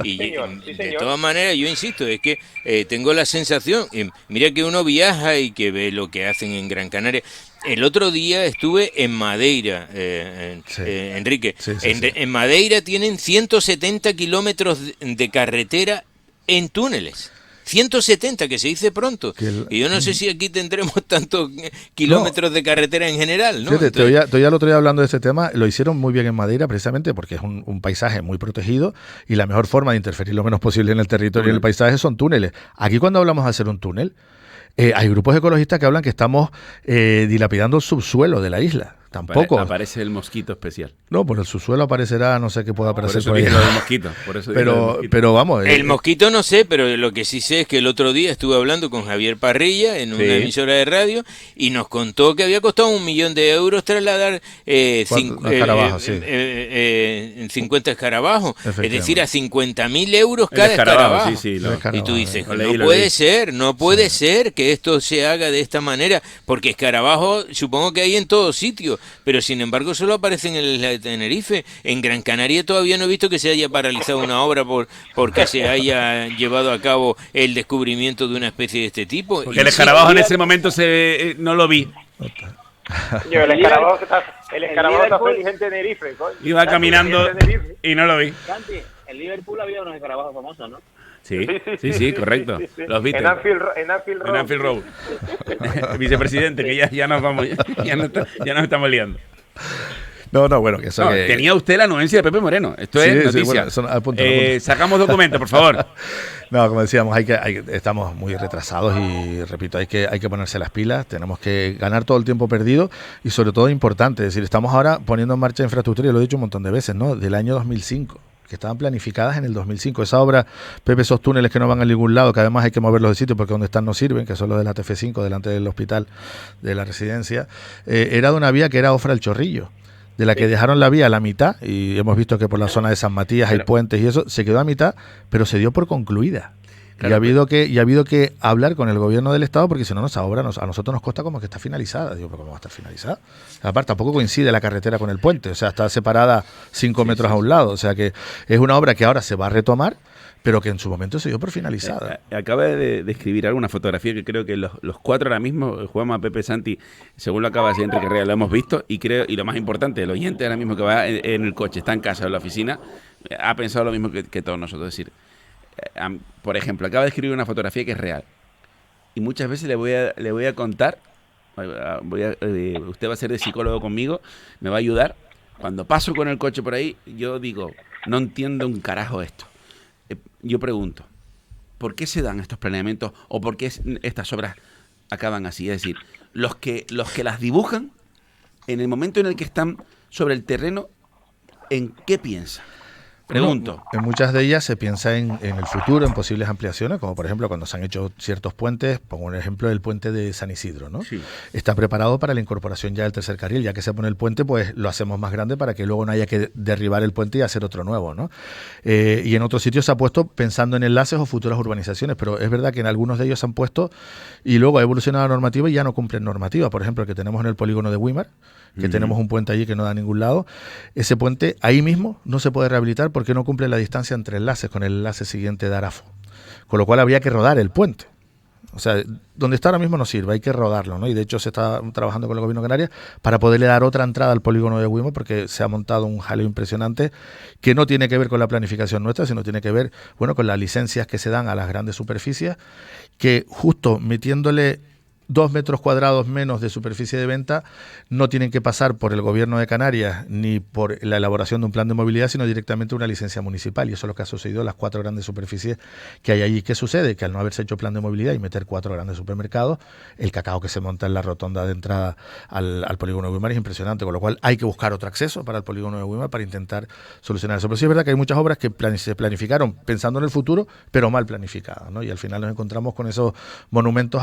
de todas maneras, yo insisto, es que tengo la sensación, mira que uno viaja y que ve lo que hacen en Gran Canaria. El otro día estuve en Madeira, Enrique. Sí. En Madeira tienen 170 kilómetros de carretera en túneles. 170, que se dice pronto. Y yo no sé si aquí tendremos tantos kilómetros de carretera en general, ¿no? Fíjate, te oía el otro día hablando de este tema. Lo hicieron muy bien en Madeira, precisamente porque es un paisaje muy protegido y la mejor forma de interferir lo menos posible en el territorio y en el paisaje son túneles. Aquí cuando hablamos de hacer un túnel, hay grupos ecologistas que hablan que estamos dilapidando el subsuelo de la isla. Tampoco. Aparece el mosquito especial. No, por el subsuelo aparecerá, no sé qué pueda aparecer por ahí. Pero vamos. El mosquito no sé, pero lo que sí sé es que el otro día estuve hablando con Javier Parrilla en una emisora de radio y nos contó que había costado 1 millón de euros trasladar 50 escarabajos. Es decir, a 50.000 euros cada escarabajo. Y tú dices, no puede ser que esto se haga de esta manera, porque escarabajos supongo que hay en todos sitios. Pero sin embargo solo aparecen en la de Tenerife. En Gran Canaria todavía no he visto que se haya paralizado una obra porque se haya llevado a cabo el descubrimiento de una especie de este tipo. Porque el escarabajo en ese momento no lo vi. Yo, el escarabajo está feliz en Tenerife, coño. Iba caminando y no lo vi. En Liverpool había unos escarabajos famosos, ¿no? Sí, correcto. Los viste. En Anfield Road. Vicepresidente, que ya nos vamos, ya nos estamos liando. No, bueno, que eso No, que... tenía usted la anuencia de Pepe Moreno. Esto Sí, es sí, noticia. bueno, son- apunta, apunta. Sacamos documento, por favor. No, como decíamos, estamos muy retrasados y repito, hay que ponerse las pilas, tenemos que ganar todo el tiempo perdido y sobre todo importante, es decir, estamos ahora poniendo en marcha infraestructura, y lo he dicho un montón de veces, ¿no? Del año 2005, que estaban planificadas en el 2005. Esa obra, Pepe, esos túneles que no van a ningún lado, que además hay que moverlos de sitio porque donde están no sirven, que son los de la TF5, delante del hospital de la residencia, era de una vía que era Ofra el Chorrillo, de la que dejaron la vía a la mitad, y hemos visto que por la zona de San Matías hay puentes y eso, se quedó a mitad, pero se dio por concluida. Claro, y ha habido que hablar con el gobierno del Estado, porque si no, esa obra a nosotros nos consta como que está finalizada. Digo, ¿pero cómo va a estar finalizada? Aparte, tampoco coincide la carretera con el puente, o sea, está separada 5 metros a un lado, o sea que es una obra que ahora se va a retomar, pero que en su momento se dio por finalizada. Acaba de escribir alguna fotografía que creo que los cuatro ahora mismo jugamos a Pepe Santi, según lo acaba de decir Enrique Herrera, lo hemos visto, y lo más importante, el oyente ahora mismo que va en el coche, está en casa o en la oficina, ha pensado lo mismo que todos nosotros. Es decir, por ejemplo, acaba de escribir una fotografía que es real, y muchas veces le voy a contar, usted va a ser de psicólogo conmigo, me va a ayudar. Cuando paso con el coche por ahí, yo digo, no entiendo un carajo esto. Yo pregunto, ¿por qué se dan estos planeamientos o por qué estas obras acaban así? Es decir, los que las dibujan, en el momento en el que están sobre el terreno, ¿en qué piensan? Pregunto. En muchas de ellas se piensa en el futuro, en posibles ampliaciones, como por ejemplo cuando se han hecho ciertos puentes, pongo un ejemplo del puente de San Isidro, ¿no? Sí. Está preparado para la incorporación ya del tercer carril, ya que se pone el puente, pues lo hacemos más grande para que luego no haya que derribar el puente y hacer otro nuevo, ¿no? Y en otros sitios se ha puesto pensando en enlaces o futuras urbanizaciones, pero es verdad que en algunos de ellos se han puesto y luego ha evolucionado la normativa y ya no cumplen normativa. Por ejemplo, el que tenemos en el polígono de Weimar, que tenemos un puente allí que no da a ningún lado, ese puente ahí mismo no se puede rehabilitar porque no cumple la distancia entre enlaces con el enlace siguiente de Arafo, con lo cual habría que rodar el puente. O sea, donde está ahora mismo no sirve, hay que rodarlo, ¿no? Y de hecho se está trabajando con el gobierno de Canarias para poderle dar otra entrada al polígono de Weimar, porque se ha montado un jaleo impresionante que no tiene que ver con la planificación nuestra, sino tiene que ver, bueno, con las licencias que se dan a las grandes superficies, que justo metiéndole 2 metros cuadrados menos de superficie de venta no tienen que pasar por el gobierno de Canarias ni por la elaboración de un plan de movilidad, sino directamente una licencia municipal, y eso es lo que ha sucedido en las 4 grandes superficies que hay allí. ¿Qué sucede? Que al no haberse hecho plan de movilidad y meter 4 grandes supermercados, el cacao que se monta en la rotonda de entrada al polígono de Weimar es impresionante, con lo cual hay que buscar otro acceso para el polígono de Weimar para intentar solucionar eso. Pero sí es verdad que hay muchas obras que se planificaron pensando en el futuro, pero mal planificadas, ¿no? Y al final nos encontramos con esos monumentos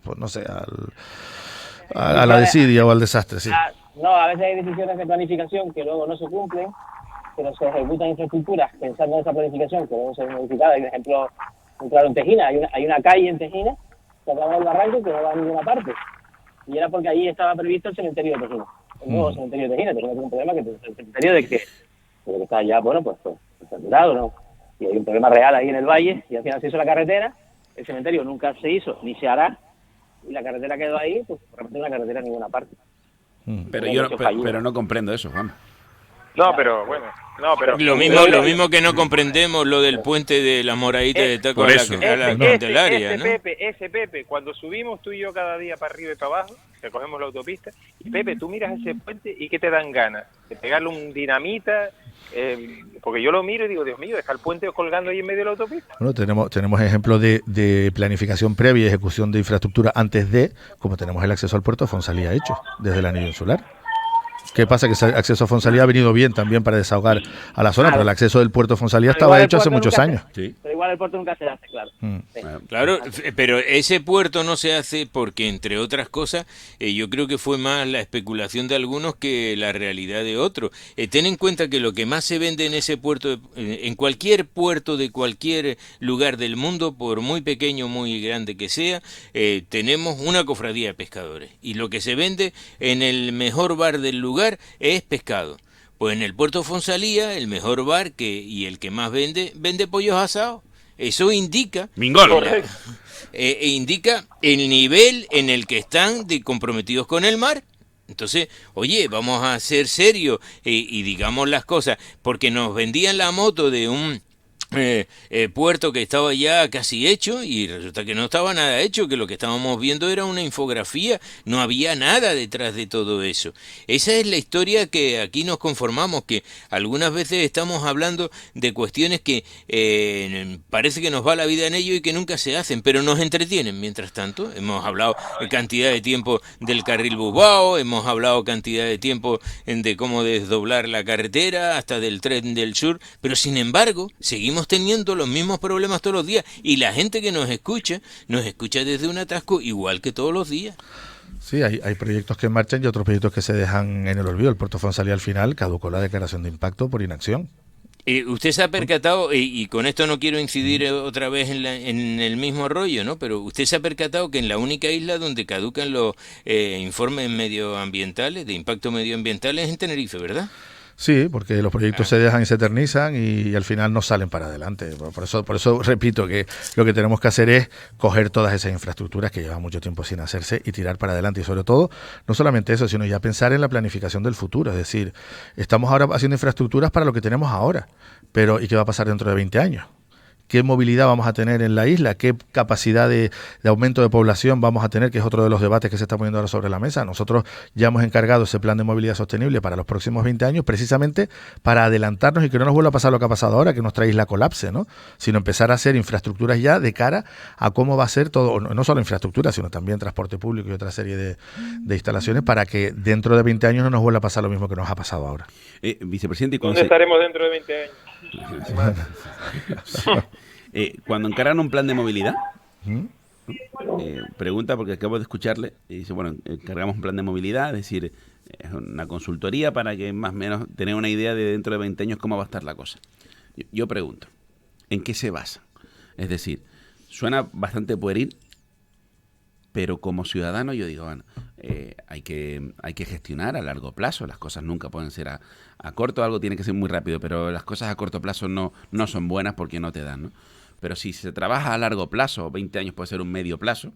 pues no sé, a la desidia o al desastre, sí. No, a veces hay decisiones de planificación que luego no se cumplen, pero se ejecutan infraestructuras pensando en esa planificación que luego se modificada. Hay un ejemplo muy claro en Tejina, hay una calle en Tejina que acaba del barranco que no va a ninguna parte, y era porque allí estaba previsto el cementerio de Tejina, el nuevo cementerio de Tejina. Tejina tiene un problema que el cementerio de que está ya, bueno, pues saturado, ¿no? Y hay un problema real ahí en el valle, y al final se hizo la carretera, el cementerio nunca se hizo ni se hará, y la carretera quedó ahí, pues realmente una carretera en ninguna parte. Pero no comprendo eso, Juan. No, pero bueno, Lo mismo que no comprendemos lo del puente de la Moradita de Taco por a eso. la Candelaria, ¿no? Pepe, cuando subimos tú y yo cada día para arriba y para abajo, que cogemos la autopista, y Pepe, tú miras ese puente y ¿qué te dan ganas? De pegarle un dinamita, porque yo lo miro y digo, Dios mío, deja el puente colgando ahí en medio de la autopista. Bueno, tenemos ejemplos de planificación previa y ejecución de infraestructura antes de, como tenemos el acceso al puerto de Fonsalía hecho, desde el anillo insular. ¿Qué pasa? Que ese acceso a Fonsalía ha venido bien también para desahogar a la zona, pero el acceso del puerto de Fonsalía estaba hecho hace muchos años. Sí. Pero igual el puerto nunca se hace, claro. Sí. Claro, pero ese puerto no se hace porque, entre otras cosas, yo creo que fue más la especulación de algunos que la realidad de otros. Ten en cuenta que lo que más se vende en ese puerto, en cualquier puerto de cualquier lugar del mundo, por muy pequeño o muy grande que sea, tenemos una cofradía de pescadores. Y lo que se vende en el mejor bar del lugar es pescado. Pues en el puerto de Fonsalía, el mejor bar y el que más vende pollos asados. Eso indica indica el nivel en el que están comprometidos con el mar. Entonces, oye, vamos a ser serios y digamos las cosas, porque nos vendían la moto de un puerto que estaba ya casi hecho y resulta que no estaba nada hecho, que lo que estábamos viendo era una infografía, no había nada detrás de todo eso. Esa es la historia que aquí nos conformamos, que algunas veces estamos hablando de cuestiones que parece que nos va la vida en ello y que nunca se hacen, pero nos entretienen mientras tanto. Hemos hablado cantidad de tiempo del carril Bilbao, hemos hablado cantidad de tiempo de cómo desdoblar la carretera, hasta del tren del sur, pero sin embargo seguimos teniendo los mismos problemas todos los días y la gente que nos escucha desde un atasco igual que todos los días. Sí, hay proyectos que marchan y otros proyectos que se dejan en el olvido. El Puerto Fonsalía al final caducó la declaración de impacto por inacción. Usted se ha percatado, y con esto no quiero incidir otra vez en el mismo rollo, ¿no? Pero usted se ha percatado que en la única isla donde caducan los informes medioambientales, de impacto medioambiental, es en Tenerife, ¿verdad? Sí, porque los proyectos se dejan y se eternizan y al final no salen para adelante. Por eso repito que lo que tenemos que hacer es coger todas esas infraestructuras que llevan mucho tiempo sin hacerse y tirar para adelante. Y sobre todo, no solamente eso, sino ya pensar en la planificación del futuro. Es decir, estamos ahora haciendo infraestructuras para lo que tenemos ahora, pero ¿y qué va a pasar dentro de 20 años? ¿Qué movilidad vamos a tener en la isla? ¿Qué capacidad de aumento de población vamos a tener? Que es otro de los debates que se está poniendo ahora sobre la mesa. Nosotros ya hemos encargado ese plan de movilidad sostenible para los próximos 20 años, precisamente para adelantarnos y que no nos vuelva a pasar lo que ha pasado ahora, que nuestra isla colapse, ¿no? Sino empezar a hacer infraestructuras ya de cara a cómo va a ser todo, no solo infraestructura, sino también transporte público y otra serie de instalaciones para que dentro de 20 años no nos vuelva a pasar lo mismo que nos ha pasado ahora. Vicepresidente, ¿Dónde estaremos dentro de 20 años? Cuando encaran un plan de movilidad, pregunta porque acabo de escucharle y dice, bueno, encargamos un plan de movilidad, es decir, es una consultoría para que más o menos tener una idea de dentro de 20 años cómo va a estar la cosa. Yo pregunto, ¿en qué se basa? Es decir, suena bastante pueril, pero como ciudadano yo digo, bueno, hay que gestionar a largo plazo, las cosas nunca pueden ser a corto, algo tiene que ser muy rápido, pero las cosas a corto plazo no son buenas porque no te dan, ¿no? Pero si se trabaja a largo plazo, 20 años puede ser un medio plazo,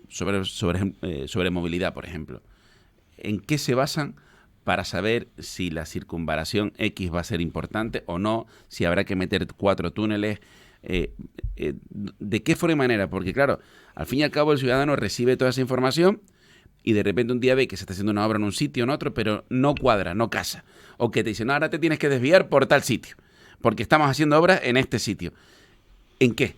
sobre movilidad, por ejemplo, ¿en qué se basan para saber si la circunvalación X va a ser importante o no, si habrá que meter 4 túneles? ¿De qué forma y manera? Porque claro, al fin y al cabo el ciudadano recibe toda esa información y de repente un día ve que se está haciendo una obra en un sitio o en otro, pero no cuadra, no casa. O que te dicen, no, ahora te tienes que desviar por tal sitio, porque estamos haciendo obras en este sitio. ¿En qué?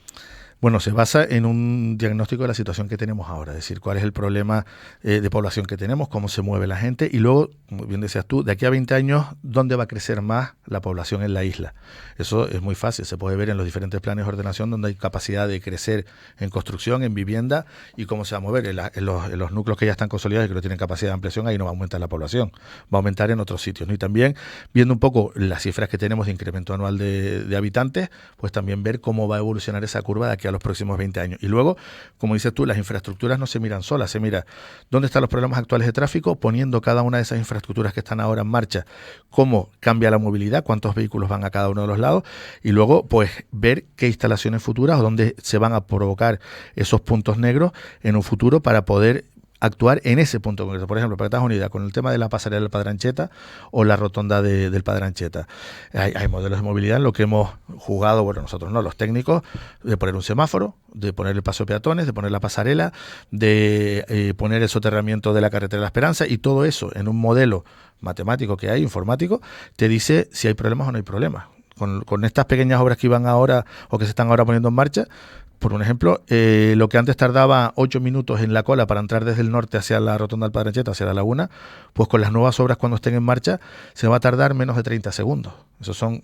Bueno, se basa en un diagnóstico de la situación que tenemos ahora, es decir, cuál es el problema de población que tenemos, cómo se mueve la gente y luego, como bien decías tú, de aquí a 20 años, ¿dónde va a crecer más la población en la isla? Eso es muy fácil, se puede ver en los diferentes planes de ordenación donde hay capacidad de crecer en construcción, en vivienda y cómo se va a mover. En los núcleos que ya están consolidados y que no tienen capacidad de ampliación, ahí no va a aumentar la población, va a aumentar en otros sitios, ¿no? Y también, viendo un poco las cifras que tenemos de incremento anual de habitantes, pues también ver cómo va a evolucionar esa curva de aquí a los próximos 20 años. Y luego, como dices tú, las infraestructuras no se miran solas, se mira dónde están los problemas actuales de tráfico, poniendo cada una de esas infraestructuras que están ahora en marcha, cómo cambia la movilidad, cuántos vehículos van a cada uno de los lados, y luego, pues, ver qué instalaciones futuras o dónde se van a provocar esos puntos negros en un futuro para poder actuar en ese punto concreto. Por ejemplo, para que te hagas una idea, con el tema de la pasarela del Padre Ancheta o la rotonda del Padre Ancheta. Hay modelos de movilidad en lo que hemos jugado, bueno, nosotros no, los técnicos, de poner un semáforo, de poner el paso de peatones, de poner la pasarela, de poner el soterramiento de la carretera de la Esperanza, y todo eso en un modelo matemático que hay, informático, te dice si hay problemas o no hay problemas. Con estas pequeñas obras que iban ahora o que se están ahora poniendo en marcha, por un ejemplo, lo que antes tardaba 8 minutos en la cola para entrar desde el norte hacia la rotonda del Padre Ancheta, hacia la laguna, pues con las nuevas obras cuando estén en marcha se va a tardar menos de 30 segundos. Esos son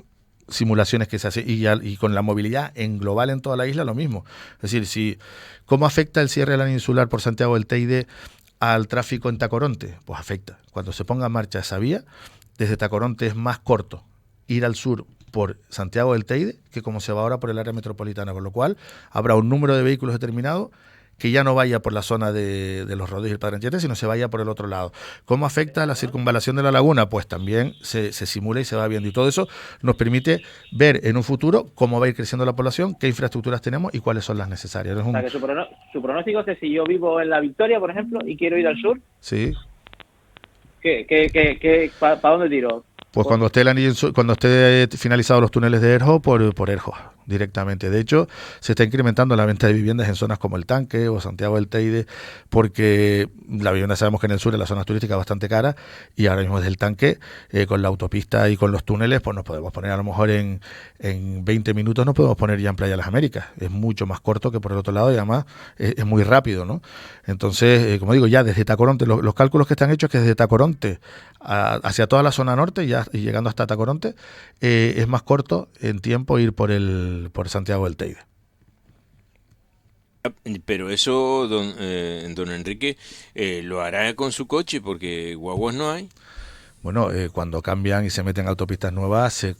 simulaciones que se hacen y con la movilidad en global en toda la isla lo mismo. Es decir, ¿cómo afecta el cierre de la insular por Santiago del Teide al tráfico en Tacoronte? Pues afecta. Cuando se ponga en marcha esa vía, desde Tacoronte es más corto ir al sur por Santiago del Teide que como se va ahora por el área metropolitana, con lo cual habrá un número de vehículos determinado que ya no vaya por la zona de los Rodillos y el Padre Ancheta, sino se vaya por el otro lado. ¿Cómo afecta la circunvalación de la laguna? Pues también se simula y se va viendo, y todo eso nos permite ver en un futuro cómo va a ir creciendo la población, qué infraestructuras tenemos y cuáles son las necesarias. O sea, que su pronóstico es que si yo vivo en La Victoria, por ejemplo, y quiero ir al sur, sí. ¿para dónde tiro? Pues cuando esté cuando esté finalizados los túneles de Erjo, por Erjo, directamente. De hecho, se está incrementando la venta de viviendas en zonas como el Tanque o Santiago del Teide, porque la vivienda sabemos que en el sur, en las zonas turísticas, es bastante cara, y ahora mismo desde el Tanque, con la autopista y con los túneles, pues nos podemos poner a lo mejor en 20 minutos, nos podemos poner ya en Playa de las Américas. Es mucho más corto que por el otro lado y además es muy rápido, ¿no? Entonces, como digo, ya desde Tacoronte, los cálculos que están hechos es que desde Tacoronte hacia toda la zona norte y llegando hasta Tacoronte, es más corto en tiempo ir por Santiago del Teide. Pero eso, don Enrique, lo hará con su coche porque guaguas no hay. Bueno, cuando cambian y se meten autopistas nuevas, se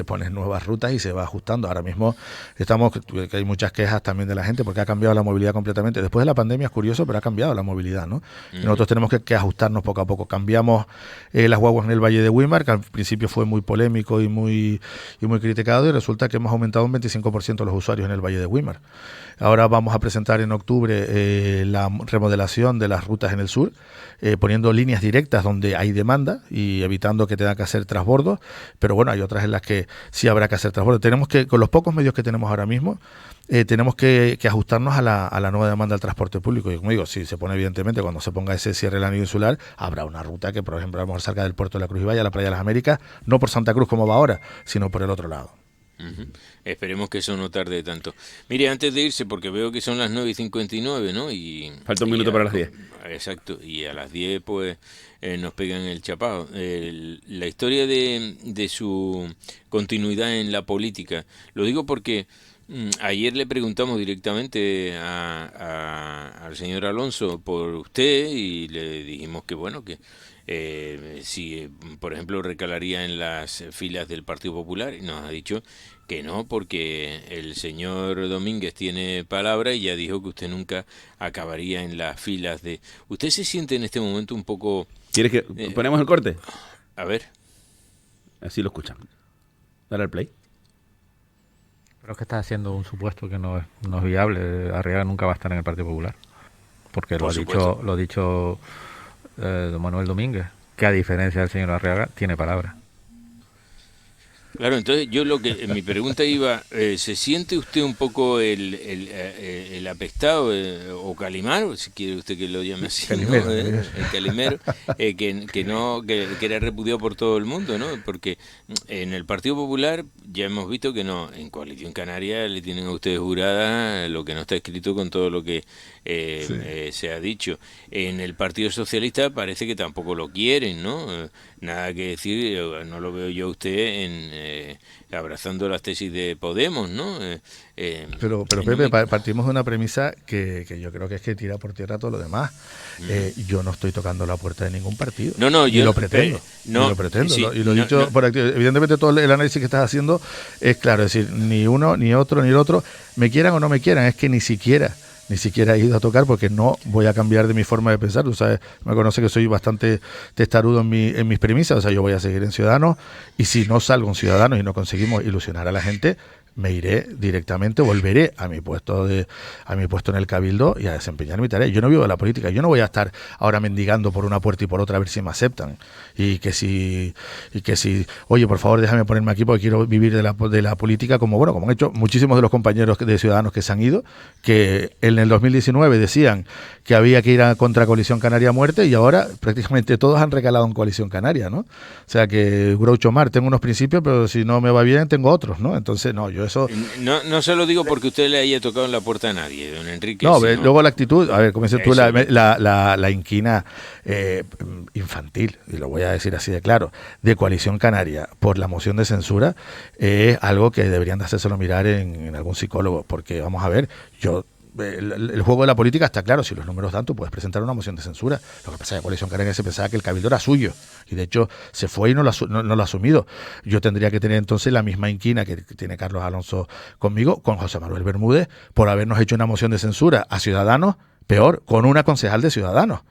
ponen nuevas rutas y se va ajustando. Ahora mismo que hay muchas quejas también de la gente porque ha cambiado la movilidad completamente. Después de la pandemia es curioso, pero ha cambiado la movilidad, ¿no? Y nosotros tenemos que ajustarnos poco a poco. Cambiamos las guaguas en el Valle de Güímar, que al principio fue muy polémico y muy criticado, y resulta que hemos aumentado un 25% los usuarios en el Valle de Güímar. Ahora vamos a presentar en octubre la remodelación de las rutas en el sur, poniendo líneas directas donde hay demanda y evitando que tenga que hacer transbordos, pero bueno, hay otras en las que sí habrá que hacer transbordos. Tenemos que, con los pocos medios que tenemos ahora mismo, tenemos que ajustarnos a la nueva demanda del transporte público. Y como digo, si se pone evidentemente, cuando se ponga ese cierre del anillo insular, habrá una ruta que, por ejemplo, a lo mejor salga del puerto de la Cruz y vaya a la Playa de las Américas, no por Santa Cruz como va ahora, sino por el otro lado. Uh-huh. Esperemos que eso no tarde tanto. Mire, antes de irse, porque veo que son las 9:59, ¿no? Falta un minuto para las 10. Exacto, y a las 10 pues nos pegan el chapado. La historia de su continuidad en la política, lo digo porque ayer le preguntamos directamente al señor Alonso por usted y le dijimos que bueno, que si por ejemplo recalaría en las filas del Partido Popular, y nos ha dicho que no, porque el señor Domínguez tiene palabra y ya dijo que usted nunca acabaría en las filas de... ¿Usted se siente en este momento un poco... ¿Quieres que ponemos el corte? A ver. Así lo escuchan. Dale al play. Creo que está haciendo un supuesto que no es viable. Arriaga nunca va a estar en el Partido Popular, porque lo ha dicho don Manuel Domínguez, que a diferencia del señor Arriaga tiene palabra. Claro, entonces yo mi pregunta iba, ¿se siente usted un poco el apestado o Calimero, si quiere usted que lo llame así, Calimero, ¿no? El Calimero, que era repudiado por todo el mundo, ¿no? Porque en el Partido Popular ya hemos visto que no, en Coalición Canaria le tienen a ustedes jurada lo que no está escrito con todo lo que se ha dicho. En el Partido Socialista parece que tampoco lo quieren, ¿no? Nada que decir, no lo veo yo a usted abrazando las tesis de Podemos, ¿no? Pero Pepe, partimos de una premisa que yo creo que es que tira por tierra todo lo demás. Yo no estoy tocando la puerta de ningún partido. No, yo lo pretendo. Sí, y lo he dicho por activo. Evidentemente todo el análisis que estás haciendo es claro, es decir, ni uno, ni otro, ni el otro, me quieran o no me quieran, es que ni siquiera he ido a tocar porque no voy a cambiar de mi forma de pensar. Tú sabes, me conoce que soy bastante testarudo en mis premisas, o sea, yo voy a seguir en Ciudadanos y si no salgo en Ciudadanos y no conseguimos ilusionar a la gente, me iré directamente, volveré a mi puesto en el Cabildo y a desempeñar mi tarea. Yo no vivo de la política, yo no voy a estar ahora mendigando por una puerta y por otra a ver si me aceptan. Y que si, oye, por favor, déjame ponerme aquí porque quiero vivir de la política, como han hecho muchísimos de los compañeros de Ciudadanos que se han ido, que en el 2019 decían que había que ir a contra Coalición Canaria a muerte y ahora prácticamente todos han recalado en Coalición Canaria, ¿no? O sea que Groucho Mar, tengo unos principios, pero si no me va bien tengo otros, ¿no? Entonces, no, yo eso... No se lo digo porque usted le haya tocado en la puerta a nadie, don Enrique. No, ¿no? Luego la actitud, a ver, como dices tú, la inquina infantil, y lo voy a decir así de claro, de Coalición Canaria por la moción de censura, es algo que deberían de hacérselo mirar en algún psicólogo, porque vamos a ver, el juego de la política está claro, si los números dan, tú puedes presentar una moción de censura. Lo que pasa es que Coalición Canaria se pensaba que el Cabildo era suyo y de hecho se fue y no lo ha asumido. Yo tendría que tener entonces la misma inquina que tiene Carlos Alonso conmigo, con José Manuel Bermúdez, por habernos hecho una moción de censura a Ciudadanos, peor, con una concejal de Ciudadanos.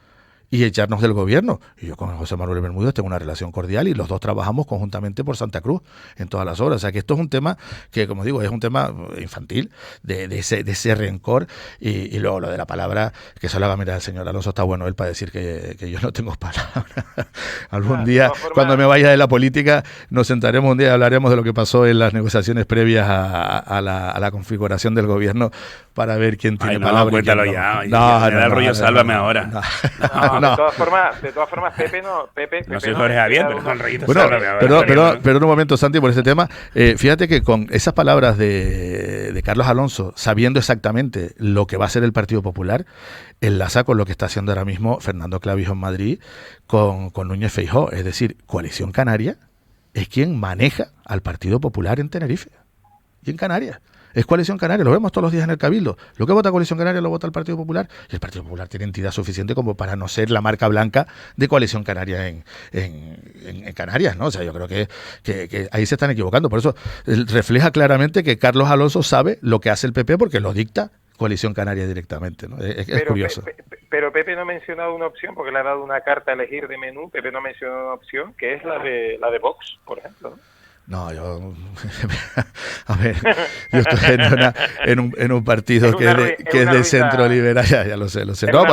y echarnos del gobierno. Y yo con José Manuel Bermúdez tengo una relación cordial y los dos trabajamos conjuntamente por Santa Cruz en todas las obras. O sea que esto es un tema que, como digo, es un tema infantil, de ese rencor. Y luego lo de la palabra, que se lo haga mirar al señor Alonso, está bueno él para decir que yo no tengo palabra. Algún día, cuando me vaya de la política, nos sentaremos un día y hablaremos de lo que pasó en las negociaciones previas a la configuración del gobierno para ver quién tiene palabra. Cuéntalo ya. No, rollo, sálvame ahora. De todas formas, Pepe no soy Jorge Javier, pero con rollito, bueno, sálvame ahora. pero un momento, Santi, por ese tema. Fíjate que con esas palabras de Carlos Alonso, sabiendo exactamente lo que va a ser el Partido Popular, enlaza con lo que está haciendo ahora mismo Fernando Clavijo en Madrid con Núñez Feijóo. Es decir, Coalición Canaria es quien maneja al Partido Popular en Tenerife y en Canarias. Es Coalición Canaria, lo vemos todos los días en el Cabildo. Lo que vota Coalición Canaria lo vota el Partido Popular, y el Partido Popular tiene entidad suficiente como para no ser la marca blanca de Coalición Canaria en Canarias, ¿no? O sea, yo creo que ahí se están equivocando. Por eso refleja claramente que Carlos Alonso sabe lo que hace el PP porque lo dicta Coalición Canaria directamente, ¿no? Es curioso. Pero Pepe no ha mencionado una opción, porque le ha dado una carta a elegir de menú. Pepe no ha mencionado una opción, que es la de Vox, por ejemplo, ¿no? No, yo... A ver, yo estoy en un partido que es de centro liberal, ya lo sé. No,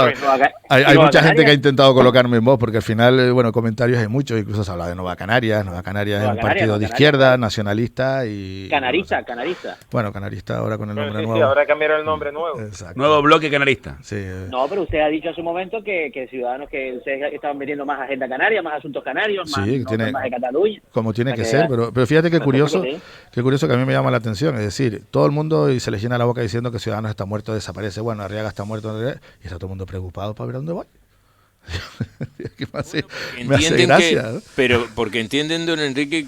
hay mucha gente que ha intentado colocarme en voz, porque al final, bueno, comentarios hay muchos, incluso se habla de Nueva Canarias es un partido de izquierda, nacionalista y... Canarista. Bueno, canarista ahora con el nombre nuevo. Sí, ahora cambiaron el nombre nuevo. Exacto. Nuevo bloque canarista. Sí. No, pero usted ha dicho hace un momento que Ciudadanos, que ustedes estaban metiendo más agenda canaria, más asuntos canarios, más de Cataluña. Como tiene que ser, pero fíjate que curioso que a mí me llama la atención, es decir, todo el mundo y se les llena la boca diciendo que Ciudadanos está muerto, desaparece, bueno, Arriaga está muerto, y está todo el mundo preocupado para ver a dónde voy. Me hace gracia, ¿no? Pero porque entienden, don Enrique,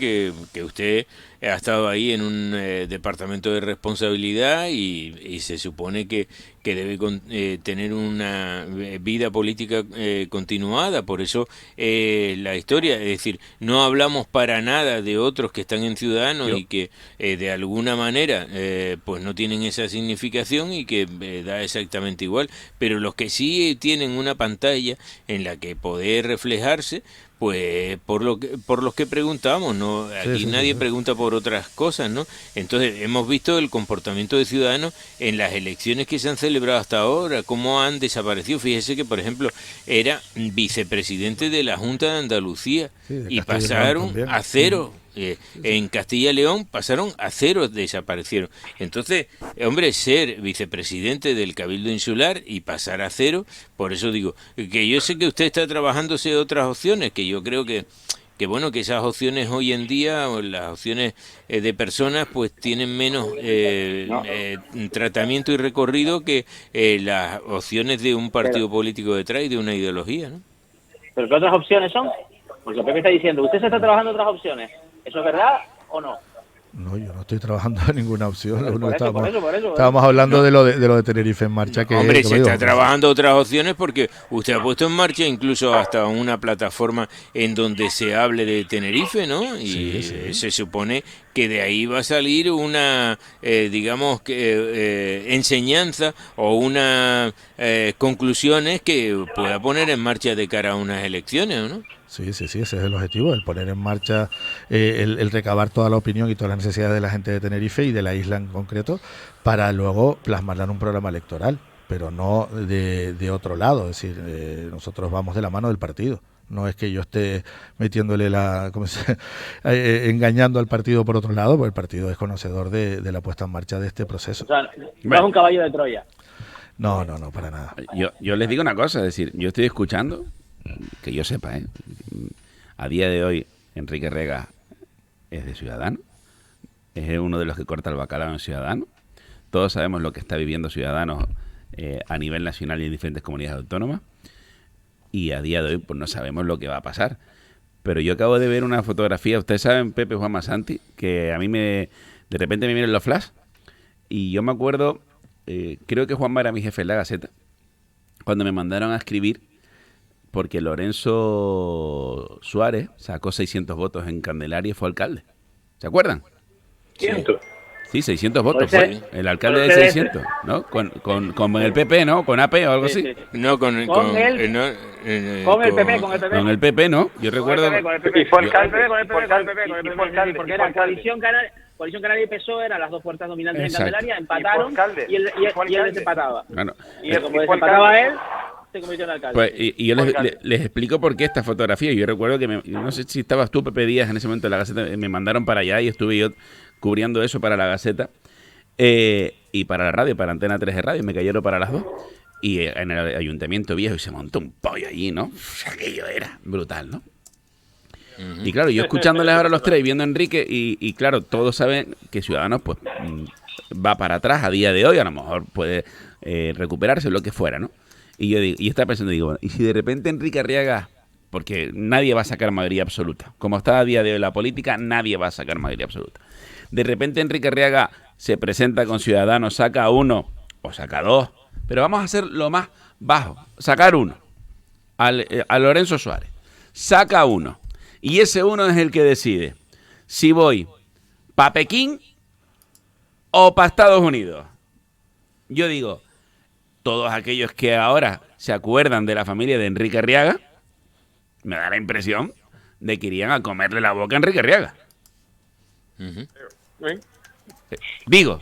que usted ha estado ahí en un departamento de responsabilidad y se supone que debe tener una vida política continuada. Por eso la historia, es decir, no hablamos para nada de otros que están en Ciudadanos y que de alguna manera pues no tienen esa significación y que da exactamente igual, pero los que sí tienen una pantalla en la que poder reflejarse, pues por los que preguntamos, ¿no? Aquí nadie pregunta por otras cosas, ¿no? Entonces hemos visto el comportamiento de Ciudadanos en las elecciones que se han celebrado hasta ahora, cómo han desaparecido. Fíjese que, por ejemplo, era vicepresidente de la Junta de Andalucía y pasaron a cero. En Castilla y León pasaron a cero, desaparecieron. Entonces, hombre, ser vicepresidente del Cabildo Insular y pasar a cero, por eso digo, que yo sé que usted está trabajándose otras opciones, que yo creo que bueno, que esas opciones hoy en día, o las opciones de personas, pues tienen menos tratamiento y recorrido que las opciones de un partido político detrás y de una ideología, ¿no? ¿Pero qué otras opciones son? Porque Pepe está diciendo, ¿usted se está trabajando otras opciones? ¿Eso es verdad o no? No, yo no estoy trabajando en ninguna opción. Por eso. Estábamos hablando de lo de Tenerife en marcha. Que, hombre, se está trabajando otras opciones porque usted ha puesto en marcha incluso hasta una plataforma en donde se hable de Tenerife, ¿no? Y se supone que de ahí va a salir una, digamos, que enseñanza o una conclusiones que pueda poner en marcha de cara a unas elecciones, ¿no? Sí, ese es el objetivo, el poner en marcha, el recabar toda la opinión y todas las necesidades de la gente de Tenerife y de la isla en concreto, para luego plasmarla en un programa electoral, pero no de otro lado. Es decir, nosotros vamos de la mano del partido. No es que yo esté metiéndole engañando al partido por otro lado, porque el partido es conocedor de la puesta en marcha de este proceso. O sea, no es un caballo de Troya. No, para nada. Yo les digo una cosa, es decir, yo estoy escuchando, que yo sepa, a día de hoy Enrique Rega es de Ciudadanos, es uno de los que corta el bacalao en Ciudadanos. Todos sabemos lo que está viviendo Ciudadanos a nivel nacional y en diferentes comunidades autónomas, y a día de hoy pues no sabemos lo que va a pasar. Pero yo acabo de ver una fotografía, ustedes saben, Pepe, Juanma, Santi, que a mí de repente me vienen los flash, y yo me acuerdo, creo que Juanma era mi jefe en la Gaceta, cuando me mandaron a escribir porque Lorenzo Suárez sacó 600 votos en Candelaria y fue alcalde. ¿Se acuerdan? ¿Ciento? Sí, 600 votos Puede fue. El alcalde de puede ser 600, ¿no? Con el PP, ¿no? Con AP o algo Sí, así. sí. No, Con el PP. Con el PP, ¿no? Yo recuerdo... Con el PP. Y fue Con el alcalde, PP, con el PP, y fue con el PP, con el alcalde, y PP, fue alcalde, porque y fue era alcalde. Coalición Canaria y PSOE eran las dos fuerzas dominantes Exacto. en Candelaria, empataron alcalde, y él y fue alcalde. desempataba. Bueno, Y como y fue desempataba alcalde. él, se convirtió en alcalde. pues, y yo Fue les, alcalde. les explico por qué esta fotografía. Yo recuerdo que, no sé si estabas tú, Pepe Díaz, en ese momento en la Gaceta, me mandaron para allá y estuve yo cubriendo eso para la Gaceta y para la radio, para Antena 3 de radio, me cayeron para las dos. Y en el Ayuntamiento Viejo y se montó un pollo allí, ¿no? Aquello era brutal, ¿no? Y claro, yo escuchándoles ahora a los tres y viendo a Enrique, y claro, todos saben que Ciudadanos pues va para atrás a día de hoy, a lo mejor puede recuperarse, lo que fuera, ¿no? Y yo digo, y estaba pensando, digo, y si de repente Enrique Arriaga, porque nadie va a sacar mayoría absoluta, como está a día de hoy la política, nadie va a sacar mayoría absoluta. De repente Enrique Arriaga se presenta con Ciudadanos, saca uno o saca dos, pero vamos a hacer lo más bajo, sacar uno, a Lorenzo Suárez, saca uno. Y ese uno es el que decide si voy para Pekín o para Estados Unidos. Yo digo, todos aquellos que ahora se acuerdan de la familia de Enrique Arriaga, me da la impresión de que irían a comerle la boca a Enrique Arriaga. Digo,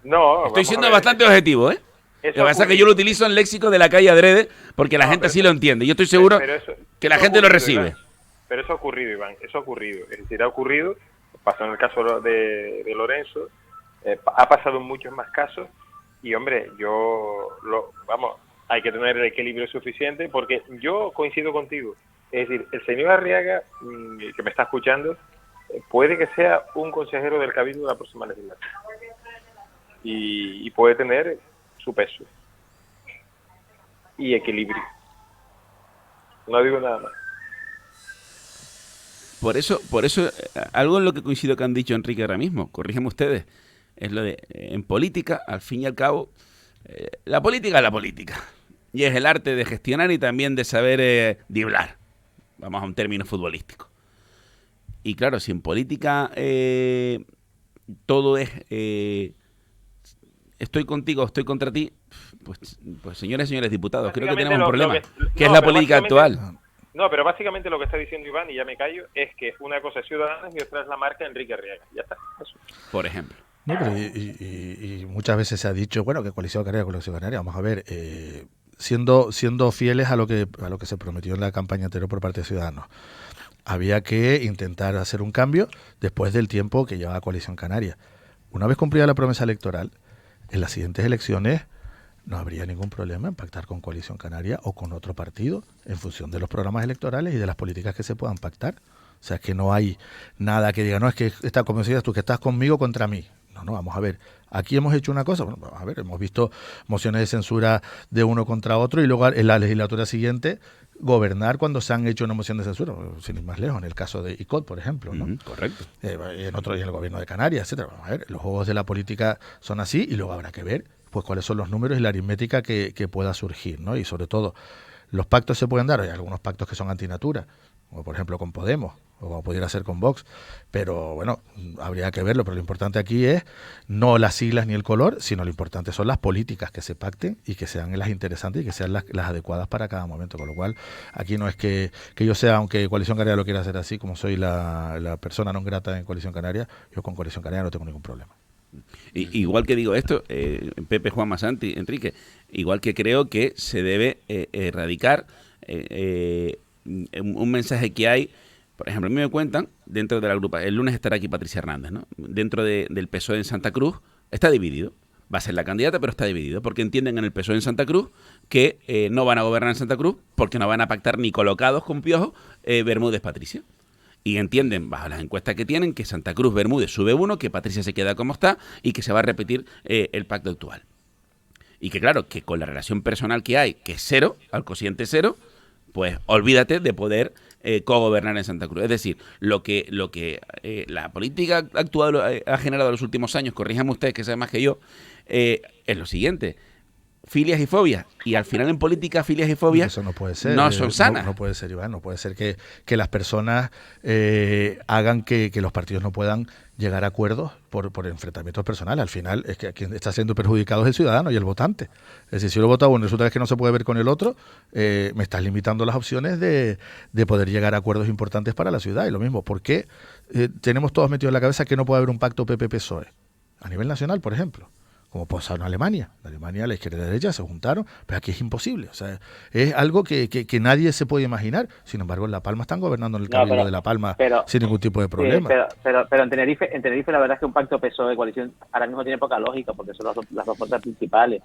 No, estoy vamos siendo a ver. bastante objetivo, ¿eh? Eso Lo que pasa es que ocurre. yo lo utilizo en léxico de la calle adrede porque la No, gente pero sí eso- lo entiende. Yo estoy seguro pero eso- que la eso ha gente lo ocurrido, recibe. Iván. Pero eso ha ocurrido, Iván, eso ha ocurrido. Es decir, ha ocurrido, pasó en el caso de Lorenzo, ha pasado en muchos más casos, y hombre, hay que tener el equilibrio suficiente, porque yo coincido contigo. Es decir, el señor Arriaga, que me está escuchando, puede que sea un consejero del Cabildo de la próxima legislatura. Y puede tener su peso y equilibrio. No digo nada más. Por eso, algo en lo que coincido que han dicho Enrique ahora mismo, corrígeme ustedes, es lo de, en política, al fin y al cabo, la política es la política. Y es el arte de gestionar y también de saber driblar. Vamos a un término futbolístico. Y claro, si en política todo es estoy contigo, estoy contra ti, pues señores y señores diputados, creo que tenemos un problema, que es la política actual. No, pero básicamente lo que está diciendo Iván, y ya me callo, es que una cosa es Ciudadanos y otra es la marca Enrique Arriaga. Ya está. Eso. Por ejemplo. No, pero y muchas veces se ha dicho, bueno, que Coalición Canaria, vamos a ver, siendo fieles a lo que se prometió en la campaña anterior por parte de Ciudadanos. Había que intentar hacer un cambio después del tiempo que llevaba Coalición Canaria. Una vez cumplida la promesa electoral, en las siguientes elecciones no habría ningún problema en pactar con Coalición Canaria o con otro partido en función de los programas electorales y de las políticas que se puedan pactar. O sea, es que no hay nada que diga, no, es que está, como decías tú, que estás conmigo contra mí. No, vamos a ver. Aquí hemos hecho una cosa, bueno, vamos a ver, hemos visto mociones de censura de uno contra otro y luego en la legislatura siguiente gobernar cuando se han hecho una moción de censura, sin ir más lejos, en el caso de ICOT, por ejemplo, ¿no? Correcto. Y en el gobierno de Canarias, etcétera. Vamos a ver, los juegos de la política son así y luego habrá que ver pues cuáles son los números y la aritmética que pueda surgir, ¿no? Y sobre todo, los pactos se pueden dar, hay algunos pactos que son antinatura, como por ejemplo con Podemos, o como pudiera ser con Vox, pero bueno, habría que verlo, pero lo importante aquí es no las siglas ni el color, sino lo importante son las políticas que se pacten y que sean las interesantes y que sean las adecuadas para cada momento, con lo cual aquí no es que yo sea, aunque Coalición Canaria lo quiera hacer así, como soy la persona no grata en Coalición Canaria, yo con Coalición Canaria no tengo ningún problema. Igual que digo esto, Pepe, Juan Masanti, Enrique, igual que creo que se debe erradicar un mensaje que hay. Por ejemplo, a mí me cuentan, dentro de la agrupación, el lunes estará aquí Patricia Hernández, ¿no? Dentro del PSOE en Santa Cruz, está dividido. Va a ser la candidata, pero está dividido, porque entienden en el PSOE en Santa Cruz que no van a gobernar en Santa Cruz porque no van a pactar ni colocados con Piojo Bermúdez Patricia. Y entienden, bajo las encuestas que tienen, que Santa Cruz Bermúdez sube uno, que Patricia se queda como está y que se va a repetir el pacto actual. Y que claro, que con la relación personal que hay, que es cero, al cociente cero, pues olvídate de poder cogobernar en Santa Cruz. Es decir, lo que la política actual ha generado en los últimos años, corríjanme ustedes que saben más que yo, es lo siguiente. filias y fobias. Y al final en política filias y fobias eso no puede ser, no son sanas. No puede ser, Iván, no puede ser que las personas hagan que los partidos no puedan llegar a acuerdos por enfrentamientos personales. Al final es que quien está siendo perjudicado es el ciudadano y el votante. Es decir, si yo lo voto a uno y resulta que no se puede ver con el otro, me estás limitando las opciones de poder llegar a acuerdos importantes para la ciudad. Y lo mismo, ¿por qué tenemos todos metidos en la cabeza que no puede haber un pacto PP-PSOE? A nivel nacional, por ejemplo. Como pasó en Alemania. En Alemania la izquierda y la derecha se juntaron, pero aquí es imposible. O sea, es algo que nadie se puede imaginar. Sin embargo, en La Palma están gobernando en el Cabildo de La Palma sin ningún tipo de problema. Sí, pero en Tenerife la verdad es que un pacto PSOE-coalición ahora mismo tiene poca lógica, porque son las dos fuerzas principales.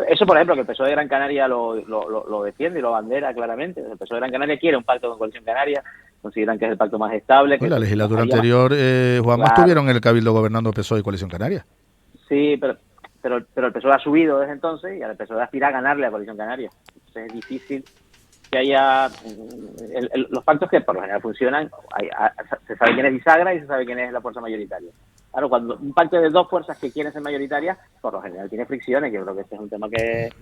Eso, por ejemplo, que el PSOE de Gran Canaria lo defiende y lo bandera claramente. El PSOE de Gran Canaria quiere un pacto con Coalición Canaria, consideran que es el pacto más estable. En la legislatura anterior, Juanma, estuvieron en el Cabildo gobernando PSOE y Coalición Canaria. Sí, pero el PSOE ha subido desde entonces y el PSOE aspira a ganarle a Coalición Canaria. Entonces es difícil que haya los pactos que por lo general funcionan. Se sabe quién es bisagra y se sabe quién es la fuerza mayoritaria. Claro, cuando un pacto de dos fuerzas que quieren ser mayoritarias, por lo general tiene fricciones. Yo creo que este es un tema que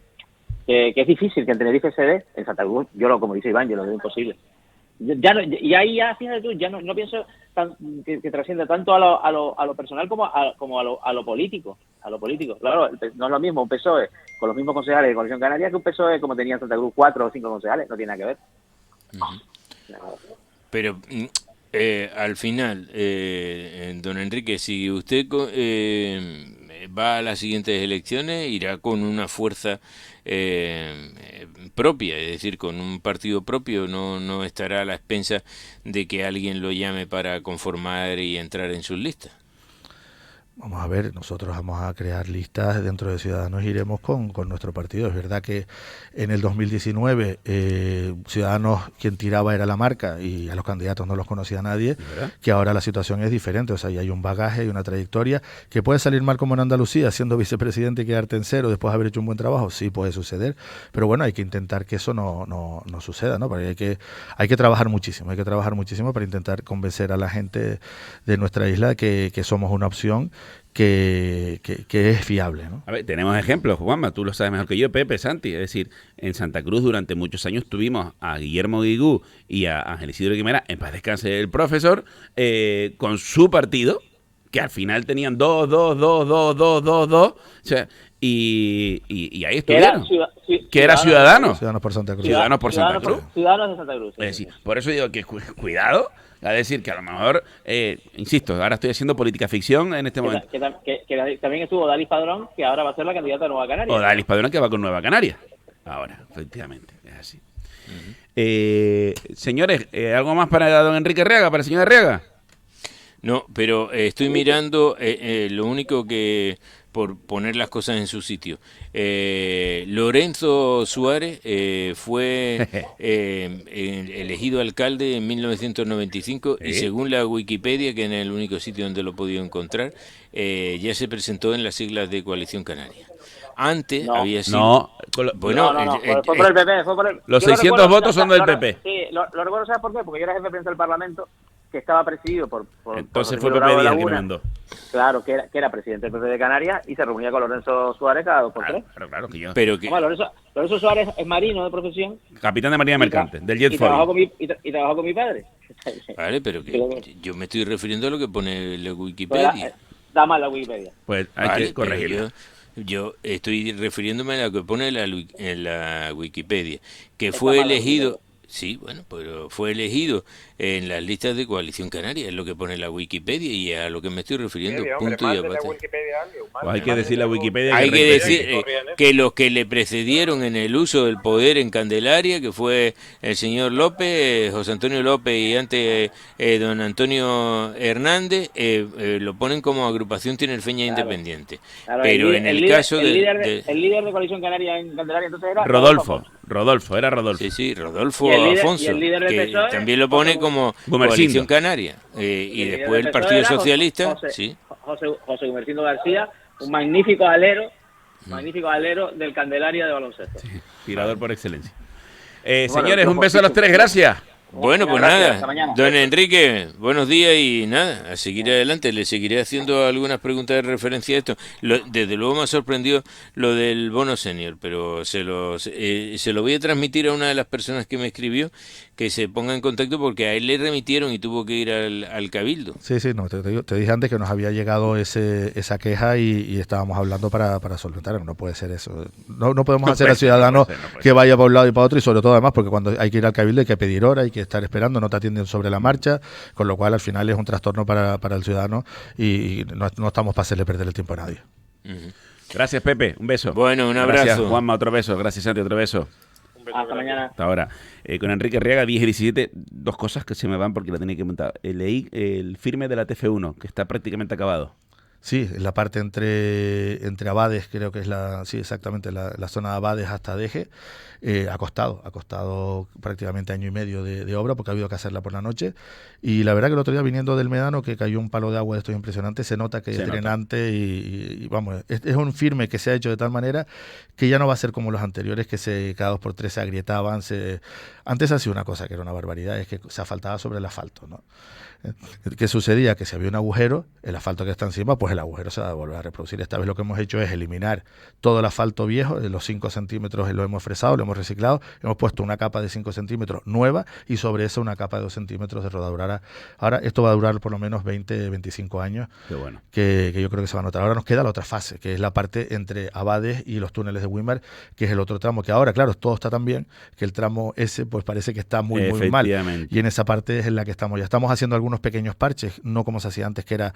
es difícil que en Tenerife se dé. En Santa Cruz, como dice Iván, yo lo veo imposible. Y ahí ya, fíjate tú, ya no pienso que trascienda tanto a lo personal como a lo político. Claro, no es lo mismo un PSOE con los mismos concejales de Coalición Canaria que un PSOE como tenía en Santa Cruz 4 o 5 concejales. No tiene nada que ver. Uh-huh. Pero al final, don Enrique, si usted va a las siguientes elecciones, irá con una fuerza propia, es decir, con un partido propio, no estará a la expensa de que alguien lo llame para conformar y entrar en sus listas. Vamos a ver, nosotros vamos a crear listas dentro de Ciudadanos, iremos con nuestro partido. Es verdad que en el 2019 Ciudadanos quien tiraba era la marca y a los candidatos no los conocía nadie, ¿verdad? Que ahora la situación es diferente, o sea, ya hay un bagaje, hay una trayectoria, que puede salir mal como en Andalucía, siendo vicepresidente y quedarte en cero después de haber hecho un buen trabajo, sí puede suceder, pero bueno, hay que intentar que eso no suceda, ¿no? Porque hay que trabajar muchísimo para intentar convencer a la gente de nuestra isla que somos una opción que es fiable, ¿no? A ver, tenemos ejemplos, Juanma, tú lo sabes mejor que yo, Pepe, Santi, es decir, en Santa Cruz durante muchos años tuvimos a Guillermo Guigú y a Ángel Isidro Guimera, en paz descanse el profesor, con su partido, que al final tenían dos, o sea, y ahí estuvieron. Que era Ciudadanos. Ciudadanos por Santa Cruz. Ciudadanos por Santa Cruz. Ciudadanos de Santa Cruz. Sí. Es decir, por eso digo que cuidado, a decir que a lo mejor, insisto, ahora estoy haciendo política ficción en este momento. Que también estuvo Dalis Padrón, que ahora va a ser la candidata a Nueva Canaria. O Dalis Padrón, que va con Nueva Canaria. Ahora, efectivamente, es así. Uh-huh. Señores, ¿algo más para don Enrique Arriaga, para el señor Arriaga? No, pero estoy mirando, lo único que, por poner las cosas en su sitio, Lorenzo Suárez fue elegido alcalde en 1995 y según la Wikipedia, que es el único sitio donde lo he podido encontrar, ya se presentó en las siglas de Coalición Canaria. Antes había sido... fue por el PP. Los 600 votos son del PP. Sí, lo recuerdo, ¿sabes por qué? Porque yo era jefe de prensa del Parlamento, que estaba presidido por entonces fue Pepe Díaz que me mandó. Claro, que era presidente del PP de Canarias y se reunía con Lorenzo Suárez cada 2 por 3. Claro que yo. Lorenzo Suárez es marino de profesión. Capitán de Marina Mercante, del Jet trabajó y trabajó con mi padre. Vale, pero que yo me estoy refiriendo a lo que pone la Wikipedia. Da mal la Wikipedia. Pues hay que corregirlo. Yo estoy refiriéndome a lo que pone en la Wikipedia, que fue elegido... Sí, bueno, pero fue elegido en las listas de Coalición Canaria, es lo que pone la Wikipedia y a lo que me estoy refiriendo, punto y aparte. Hay que decir la Wikipedia. Hay que decir que los que le precedieron en el uso del poder en Candelaria, que fue el señor López, José Antonio López y antes don Antonio Hernández, lo ponen como agrupación tinerfeña independiente. Claro, pero en el caso el líder de Coalición Canaria en Candelaria entonces era Rodolfo. Sí, Rodolfo Afonso, que PSOE, también lo pone como Coalición Canaria. Y después el Partido Socialista, José Gumersindo García, un magnífico alero del Candelaria de baloncesto. Sí, tirador por excelencia. Señores, un beso a los tres, gracias. Bueno, pues Gracias, nada, hasta mañana. don Enrique, buenos días y nada, a seguir adelante. Le seguiré haciendo algunas preguntas de referencia a esto. Desde luego me ha sorprendido lo del bono senior, pero se lo voy a transmitir a una de las personas que me escribió, que se ponga en contacto porque a él le remitieron y tuvo que ir al Cabildo. Sí, no, te dije antes que nos había llegado esa queja y estábamos hablando para solventarlo. No puede ser eso. No podemos hacer al ciudadano que vaya para un lado y para otro, y sobre todo además porque cuando hay que ir al Cabildo hay que pedir hora, hay que estar esperando, no te atienden sobre la marcha, con lo cual al final es un trastorno para el ciudadano y no estamos para hacerle perder el tiempo a nadie. Gracias, Pepe. Un beso. Bueno, un abrazo. Gracias, Juanma. Otro beso. Gracias, Santi. Otro beso. Hasta mañana. Hasta ahora. Con Enrique Arriaga, 10 y 17, dos cosas que se me van porque la tenía que montar. Leí el firme de la TF1, que está prácticamente acabado. Sí, la parte entre Abades, creo que es la zona de Abades hasta Deje, ha costado prácticamente año y medio de obra porque ha habido que hacerla por la noche. Y la verdad que el otro día viniendo del Médano, que cayó un palo de agua de estos impresionantes, se nota que es drenante y vamos, es un firme que se ha hecho de tal manera que ya no va a ser como los anteriores que cada 2 por 3 se agrietaban. Antes hacía una cosa que era una barbaridad, es que se asfaltaba sobre el asfalto, ¿no? ¿Qué sucedía? Que si había un agujero, el asfalto que está encima, pues el agujero se va a volver a reproducir. Esta vez lo que hemos hecho es eliminar todo el asfalto viejo, de los 5 centímetros lo hemos fresado, lo hemos reciclado, hemos puesto una capa de 5 centímetros nueva y sobre eso una capa de 2 centímetros de rodadura. Ahora esto va a durar por lo menos 20-25 años. Qué bueno. Que yo creo que se va a notar. Ahora nos queda la otra fase, que es la parte entre Abades y los túneles de Wimar, que es el otro tramo, que ahora, claro, todo está tan bien que el tramo ese pues parece que está muy mal. Y en esa parte es en la que estamos. Ya estamos haciendo algunos pequeños parches, no como se hacía antes, que era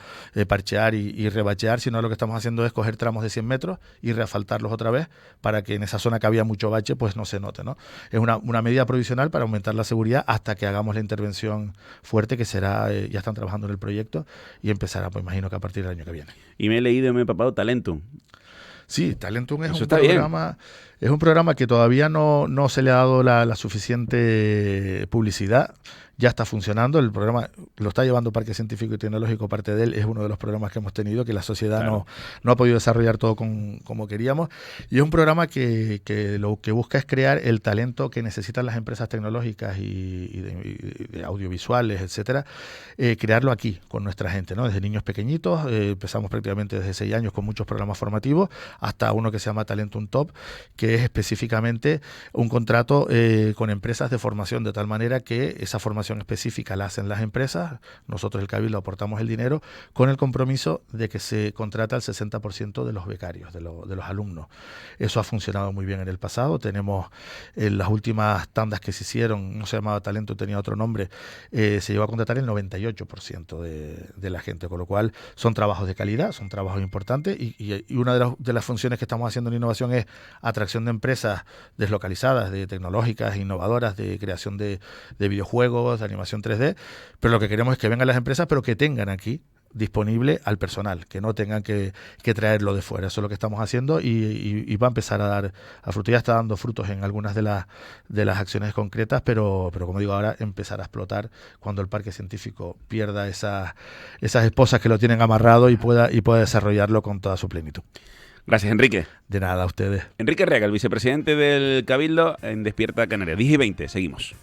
parchear y rebachear, sino lo que estamos haciendo es coger tramos de 100 metros y reasfaltarlos otra vez para que en esa zona que había mucho bache pues no se note, ¿no? Es una medida provisional para aumentar la seguridad hasta que hagamos la intervención fuerte, que será, ya están trabajando en el proyecto y empezará, pues imagino que a partir del año que viene. Y me he leído y me he papado Talentum. Sí, Talentum es un programa que todavía no se le ha dado la suficiente publicidad. Ya está funcionando, el programa lo está llevando Parque Científico y Tecnológico, parte de él es uno de los programas que hemos tenido, que la sociedad no ha podido desarrollar todo como queríamos, y es un programa que lo que busca es crear el talento que necesitan las empresas tecnológicas y de audiovisuales, etcétera, crearlo aquí con nuestra gente, ¿no? Desde niños pequeñitos, empezamos prácticamente desde 6 años con muchos programas formativos, hasta uno que se llama Talentum Top, que es específicamente un contrato con empresas de formación, de tal manera que esa formación específica la hacen las empresas, nosotros el Cabildo aportamos el dinero con el compromiso de que se contrata el 60% de los becarios, de los alumnos. Eso ha funcionado muy bien en el pasado. Tenemos en las últimas tandas que se hicieron, no se llamaba Talento, tenía otro nombre, se llegó a contratar el 98% de la gente, con lo cual son trabajos de calidad, son trabajos importantes y una de las funciones que estamos haciendo en innovación es atracción de empresas deslocalizadas, de tecnológicas, innovadoras, de creación de videojuegos, de animación 3D, pero lo que queremos es que vengan las empresas, pero que tengan aquí disponible al personal, que no tengan que traerlo de fuera. Eso es lo que estamos haciendo y va a empezar a dar a fruto. Ya está dando frutos en algunas de las acciones concretas, pero como digo, ahora empezará a explotar cuando el Parque Científico pierda esas esposas que lo tienen amarrado y pueda desarrollarlo con toda su plenitud. Gracias, Enrique. De nada, a ustedes. Enrique Arriaga, el vicepresidente del Cabildo en Despierta Canarias. 10 y 20, seguimos.